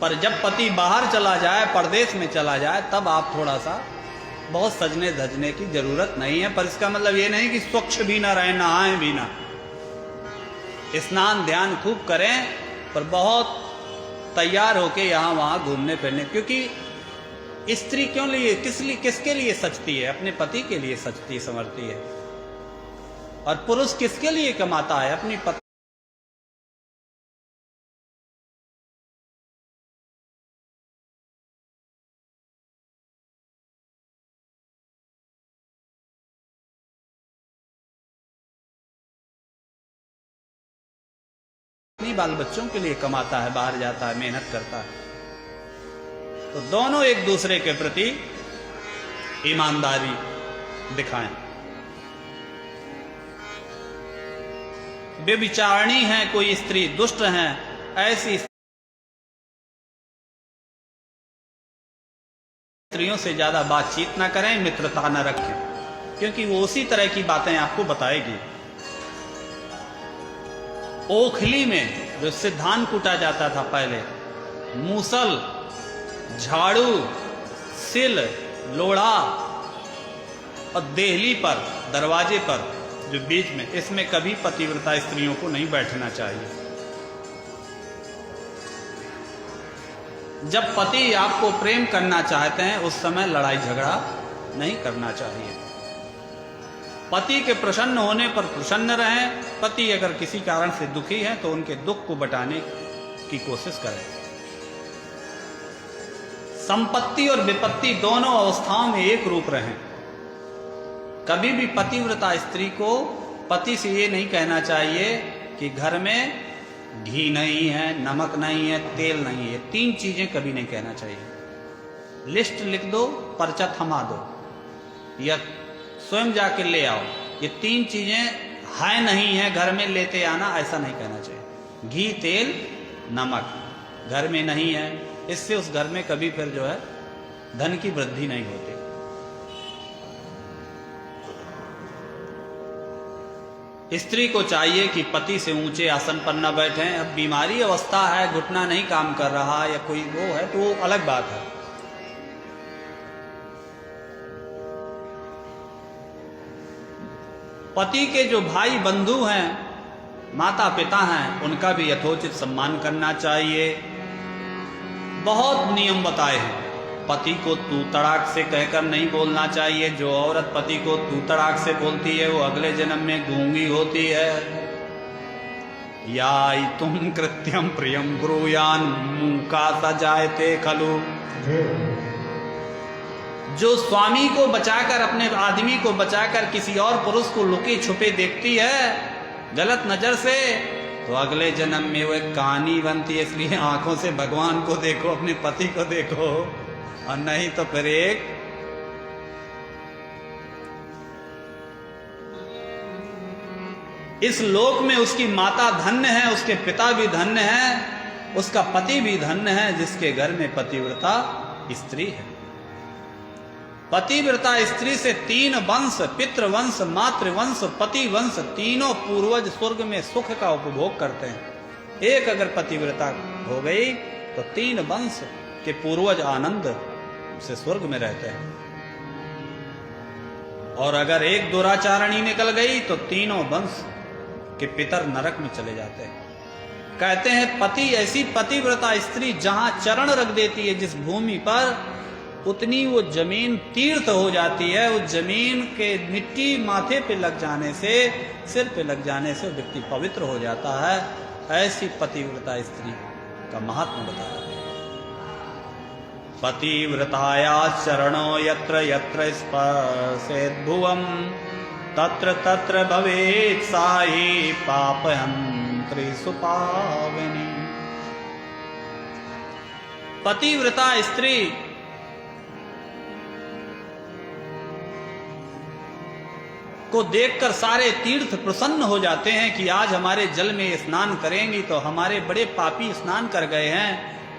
[SPEAKER 1] पर जब पति बाहर चला जाए, परदेश में चला जाए, तब आप थोड़ा सा बहुत सजने धजने की जरूरत नहीं है। पर इसका मतलब ये नहीं कि स्वच्छ भी ना रहे, नहाएं भी ना, स्नान ध्यान खूब करें, पर बहुत तैयार होके यहां वहां घूमने फिरने। क्योंकि स्त्री क्यों लिए, किसके लिए सचती है? अपने पति के लिए सचती संवरती है। और पुरुष किसके लिए कमाता है? अपनी पत्नी बाल बच्चों के लिए कमाता है, बाहर जाता है, मेहनत करता है। तो दोनों एक दूसरे के प्रति ईमानदारी दिखाएं। व्यभिचारिणी है कोई स्त्री, दुष्ट है, ऐसी स्त्रियों से ज्यादा बातचीत ना करें, मित्रता ना रखें, क्योंकि वो उसी तरह की बातें आपको बताएगी। ओखली में जो धान कूटा जाता था पहले, मूसल, झाड़ू, सिल, लोढ़ा और देहली पर, दरवाजे पर जो बीच में, इसमें कभी पतिव्रता स्त्रियों को नहीं बैठना चाहिए। जब पति आपको प्रेम करना चाहते हैं, उस समय लड़ाई झगड़ा नहीं करना चाहिए। पति के प्रसन्न होने पर प्रसन्न रहें। पति अगर किसी कारण से दुखी है तो उनके दुख को बटाने की कोशिश करें। संपत्ति और विपत्ति दोनों अवस्थाओं में एक रूप रहें। कभी भी पतिव्रता स्त्री को पति से ये नहीं कहना चाहिए कि घर में घी नहीं है, नमक नहीं है, तेल नहीं है। 3 चीजें कभी नहीं कहना चाहिए। लिस्ट लिख दो, पर्चा थमा दो, या स्वयं जाके ले आओ। ये 3 चीजें है नहीं है, घर में लेते आना, ऐसा नहीं कहना चाहिए। घी, तेल, नमक घर में नहीं है, इससे उस घर में कभी फिर जो है धन की वृद्धि नहीं होती। स्त्री को चाहिए कि पति से ऊंचे आसन पर न बैठें। अब बीमारी अवस्था है, घुटना नहीं काम कर रहा या कोई वो है तो वो अलग बात है। पति के जो भाई बंधु हैं, माता पिता हैं, उनका भी यथोचित सम्मान करना चाहिए। बहुत नियम बताए हैं। पति को तू तड़ाक से कहकर नहीं बोलना चाहिए। जो औरत पति को तू तड़ाक से बोलती है वो अगले जन्म में गूंगी होती है। याई तुम कृत्यम प्रियम ब्रूयान मूका सजायते खलु। जो स्वामी को बचाकर, अपने आदमी को बचाकर किसी और पुरुष को लुके छुपे देखती है गलत नजर से, तो अगले जन्म में वो एक कहानी बनती है। इसलिए आंखों से भगवान को देखो, अपने पति को देखो, और नहीं तो फिर एक इस लोक में उसकी माता धन्य है, उसके पिता भी धन्य है, उसका पति भी धन्य है, जिसके घर में पतिव्रता स्त्री है। पतिव्रता स्त्री से 3 वंश, पितृवंश, मातृवंश, पतिवंश, तीनों पूर्वज स्वर्ग में सुख का उपभोग करते हैं। एक अगर पतिव्रता हो गई तो 3 वंश के पूर्वज आनंद से स्वर्ग में रहते हैं। और अगर एक दुराचारणी निकल गई तो तीनों वंश के पितर नरक में चले जाते हैं। कहते हैं पति, ऐसी पतिव्रता स्त्री जहां चरण रख देती है जिस भूमि पर, उतनी वो जमीन तीर्थ हो जाती है। उस जमीन के मिट्टी माथे पे लग जाने से, सिर पे लग जाने से व्यक्ति पवित्र हो जाता है। ऐसी पतिव्रता स्त्री का महात्मा बताया। पतिव्रताया चरणो यत्र यत्र स्पर्शेत् भुवम् तत्र तत्र भवेत् साहि पापहन्त्री सुपावनी। पतिव्रता स्त्री को देखकर सारे तीर्थ प्रसन्न हो जाते हैं कि आज हमारे जल में स्नान करेंगी तो हमारे बड़े पापी स्नान कर गए हैं,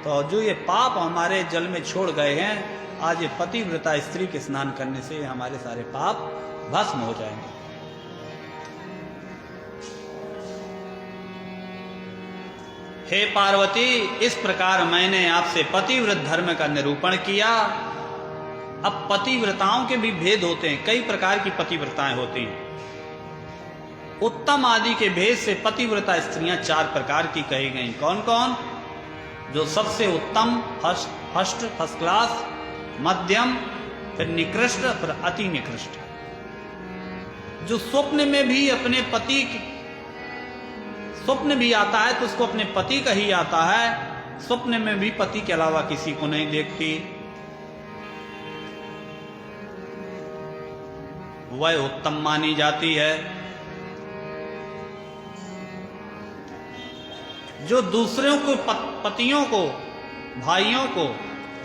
[SPEAKER 1] तो जो ये पाप हमारे जल में छोड़ गए हैं, आज ये पतिव्रता स्त्री के स्नान करने से हमारे सारे पाप भस्म हो जाएंगे। हे पार्वती, इस प्रकार मैंने आपसे पतिव्रत धर्म का निरूपण किया। अब पतिव्रताओं के भी भेद होते हैं, कई प्रकार की पतिव्रताएं होती हैं। उत्तम आदि के भेद से पतिव्रता स्त्रियां 4 प्रकार की कही गई। कौन कौन? जो सबसे उत्तम, फर्स्ट क्लास, मध्यम, फिर निकृष्ट, फिर अति निकृष्ट। जो स्वप्न में भी अपने पति स्वप्न भी आता है तो उसको अपने पति का ही आता है, स्वप्न में भी पति के अलावा किसी को नहीं देखती, वह उत्तम मानी जाती है। जो दूसरों को पतियों को, भाइयों को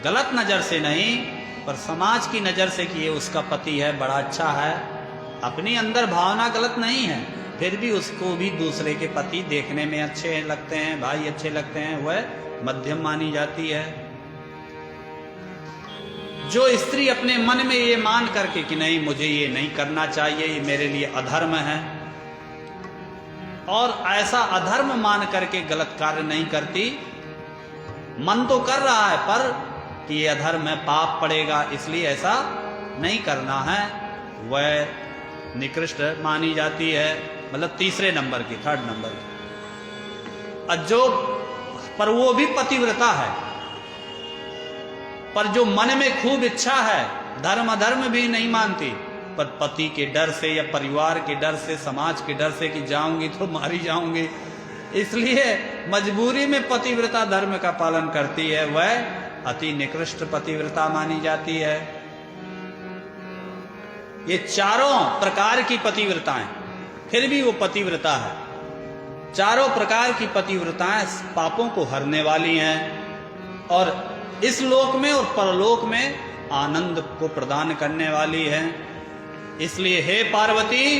[SPEAKER 1] गलत नजर से नहीं पर समाज की नजर से कि ये उसका पति है, बड़ा अच्छा है, अपनी अंदर भावना गलत नहीं है, फिर भी उसको भी दूसरे के पति देखने में अच्छे लगते हैं, भाई अच्छे लगते हैं, वह मध्यम मानी जाती है। जो स्त्री अपने मन में ये मान करके कि नहीं मुझे ये नहीं करना चाहिए, ये मेरे लिए अधर्म है, और ऐसा अधर्म मान करके गलत कार्य नहीं करती, मन तो कर रहा है पर कि ये अधर्म है, पाप पड़ेगा, इसलिए ऐसा नहीं करना है, वह निकृष्ट मानी जाती है। मतलब तीसरे नंबर की, 3rd नंबर की। और जो पर वो भी पतिव्रता है, पर जो मन में खूब इच्छा है, धर्म अधर्म भी नहीं मानती, पर पति के डर से या परिवार के डर से, समाज के डर से कि जाऊंगी तो मारी जाऊंगी, इसलिए मजबूरी में पतिव्रता धर्म का पालन करती है, वह अति निकृष्ट पतिव्रता मानी जाती है। ये चारों प्रकार की पतिव्रताएं, फिर भी वो पतिव्रता है। चारों प्रकार की पतिव्रताएं पापों को हरने वाली हैं और इस लोक में और परलोक में आनंद को प्रदान करने वाली है। इसलिए हे पार्वती,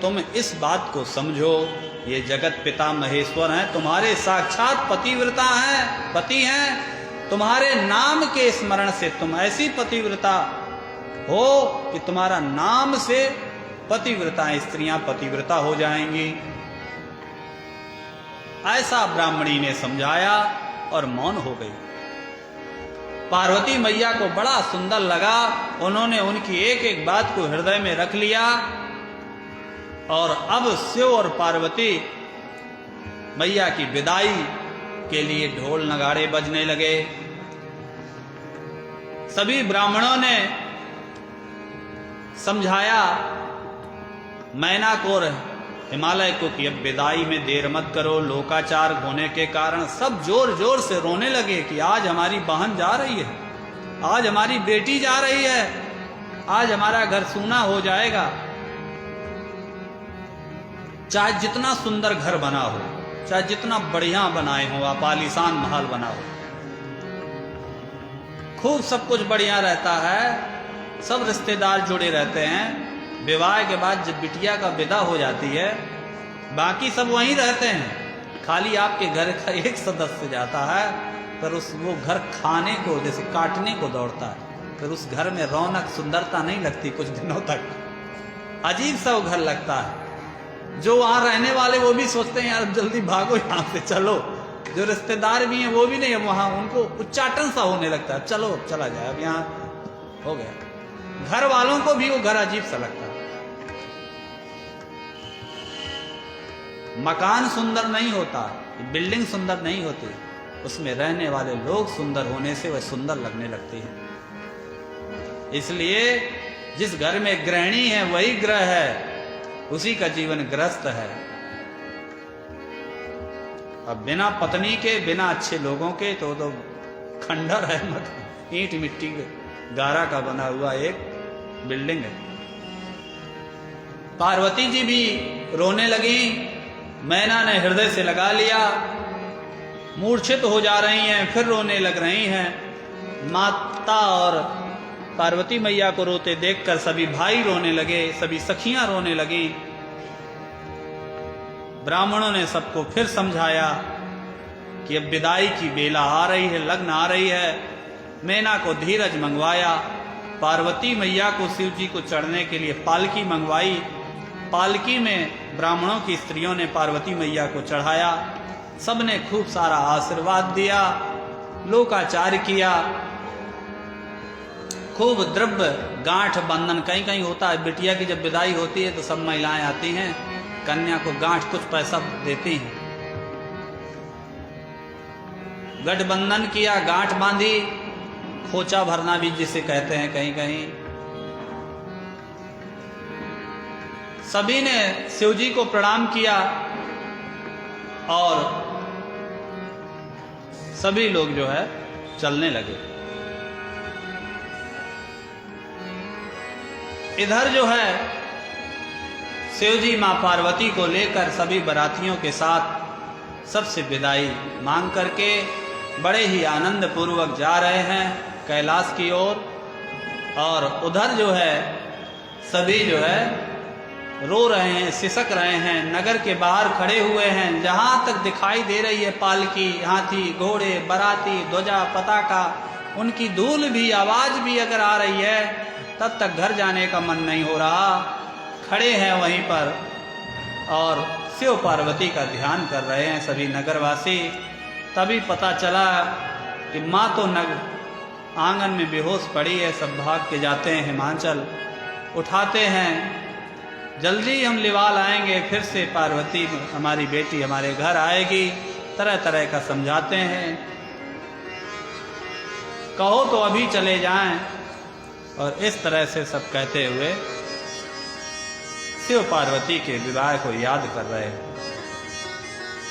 [SPEAKER 1] तुम इस बात को समझो, ये जगत पिता महेश्वर हैं, तुम्हारे साक्षात पतिव्रता हैं, पति हैं। तुम्हारे नाम के स्मरण से तुम ऐसी पतिव्रता हो कि तुम्हारा नाम से पतिव्रता स्त्रियां पतिव्रता हो जाएंगी। ऐसा ब्राह्मणी ने समझाया और मौन हो गई। पार्वती मैया को बड़ा सुंदर लगा, उन्होंने उनकी एक एक बात को हृदय में रख लिया और अब शिव और पार्वती मैया की विदाई के लिए ढोल नगाड़े बजने लगे। सभी ब्राह्मणों ने समझाया मैना को और हिमालय को कि अब विदाई में देर मत करो। लोकाचार होने के कारण सब जोर जोर से रोने लगे कि आज हमारी बहन जा रही है, आज हमारी बेटी जा रही है, आज हमारा घर सूना हो जाएगा। चाहे जितना सुंदर घर बना हो, चाहे जितना बढ़िया बनाए हो, आप आलीशान महल बना हो, खूब सब कुछ बढ़िया रहता है, सब रिश्तेदार जुड़े रहते हैं। विवाह के बाद जब बिटिया का विदा हो जाती है, बाकी सब वहीं रहते हैं, खाली आपके घर का एक सदस्य जाता है, पर वो घर खाने को जैसे काटने को दौड़ता है, फिर उस घर में रौनक सुंदरता नहीं लगती कुछ दिनों तक, अजीब सा वो घर लगता है। जो वहाँ रहने वाले वो भी सोचते हैं यार जल्दी भागो यहाँ से, चलो। जो रिश्तेदार भी हैं वो भी नहीं, अब वहाँ उनको उच्चाटन सा होने लगता है, चलो चला जाए, अब यहाँ हो गया। घर वालों को भी वो घर अजीब सा लगता है। मकान सुंदर नहीं होता, बिल्डिंग सुंदर नहीं होती, उसमें रहने वाले लोग सुंदर होने से वह सुंदर लगने लगती है। इसलिए जिस घर में गृहिणी है वही ग्रह है, उसी का जीवन ग्रस्त है। अब बिना पत्नी के, बिना अच्छे लोगों के तो खंडर है, मतलब ईंट मिट्टी गारा का बना हुआ एक बिल्डिंग है। पार्वती जी भी रोने लगी, मैना ने हृदय से लगा लिया, मूर्छित हो जा रही हैं, फिर रोने लग रही हैं। माता और पार्वती मैया को रोते देखकर सभी भाई रोने लगे, सभी सखियां रोने लगीं। ब्राह्मणों ने सबको फिर समझाया कि अब विदाई की बेला आ रही है, लग्न आ रही है। मैना को धीरज मंगवाया। पार्वती मैया को शिव जी को चढ़ने के लिए पालकी मंगवाई। पालकी में ब्राह्मणों की स्त्रियों ने पार्वती मैया को चढ़ाया। सबने खूब सारा आशीर्वाद दिया, लोकाचार किया, खूब द्रव्य गांठ बंधन कहीं कहीं होता है। बिटिया की जब विदाई होती है तो सब महिलाएं आती हैं, कन्या को गांठ कुछ पैसा देती हैं। गठबंधन किया, गांठ बांधी, खोचा भरना भी जिसे कहते हैं कहीं कहीं। सभी ने शिव जी को प्रणाम किया और सभी लोग जो है चलने लगे। इधर जो है शिव जी मां पार्वती को लेकर सभी बारातियों के साथ सबसे विदाई मांग करके बड़े ही आनंद पूर्वक जा रहे हैं कैलाश की ओर। और उधर जो है सभी जो है रो रहे हैं, सिसक रहे हैं, नगर के बाहर खड़े हुए हैं। जहां तक दिखाई दे रही है पालकी, हाथी, घोड़े, बाराती, ध्वजा, पताका, उनकी धूल भी, आवाज भी अगर आ रही है तब तक घर जाने का मन नहीं हो रहा। खड़े हैं वहीं पर और शिव पार्वती का ध्यान कर रहे हैं सभी नगरवासी। तभी पता चला कि माँ तो आंगन में बेहोश पड़ी है। सब भाग के जाते हैं हिमाचल, उठाते हैं, जल्दी हम लिवाल आएंगे, फिर से पार्वती हमारी बेटी हमारे घर आएगी। तरह तरह का समझाते हैं, कहो तो अभी चले जाएं। और इस तरह से सब कहते हुए शिव पार्वती के विवाह को याद कर रहे हैं।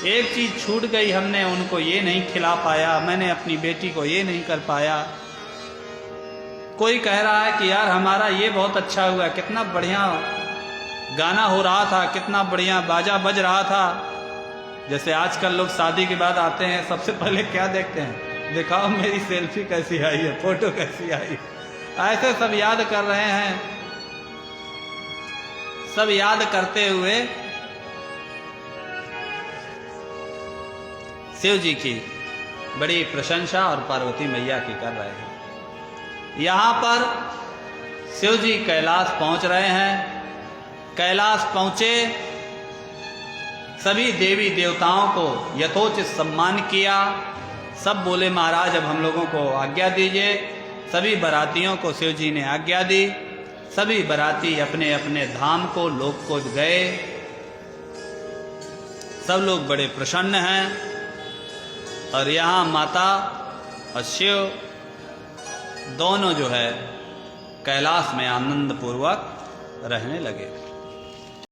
[SPEAKER 1] एक चीज छूट गई, हमने उनको ये नहीं खिला पाया, मैंने अपनी बेटी को ये नहीं कर पाया। कोई कह रहा है कि यार हमारा ये बहुत अच्छा हुआ, कितना बढ़िया गाना हो रहा था, कितना बढ़िया बाजा बज रहा था। जैसे आजकल लोग शादी के बाद आते हैं, सबसे पहले क्या देखते हैं, दिखाओ मेरी सेल्फी कैसी आई है, फोटो कैसी आई। ऐसे सब याद कर रहे हैं। सब याद करते हुए शिव जी की बड़ी प्रशंसा और पार्वती मैया की कर रहे हैं। यहाँ पर शिव जी कैलाश पहुंच रहे हैं। कैलाश पहुंचे, सभी देवी देवताओं को यथोचित सम्मान किया। सब बोले महाराज अब हम लोगों को आज्ञा दीजिए। सभी बारातियों को शिव जी ने आज्ञा दी। सभी बाराती अपने अपने धाम को, लोक को गए। सब लोग बड़े प्रसन्न हैं और यहाँ माता और शिव दोनों जो है कैलाश में आनंद पूर्वक रहने लगे।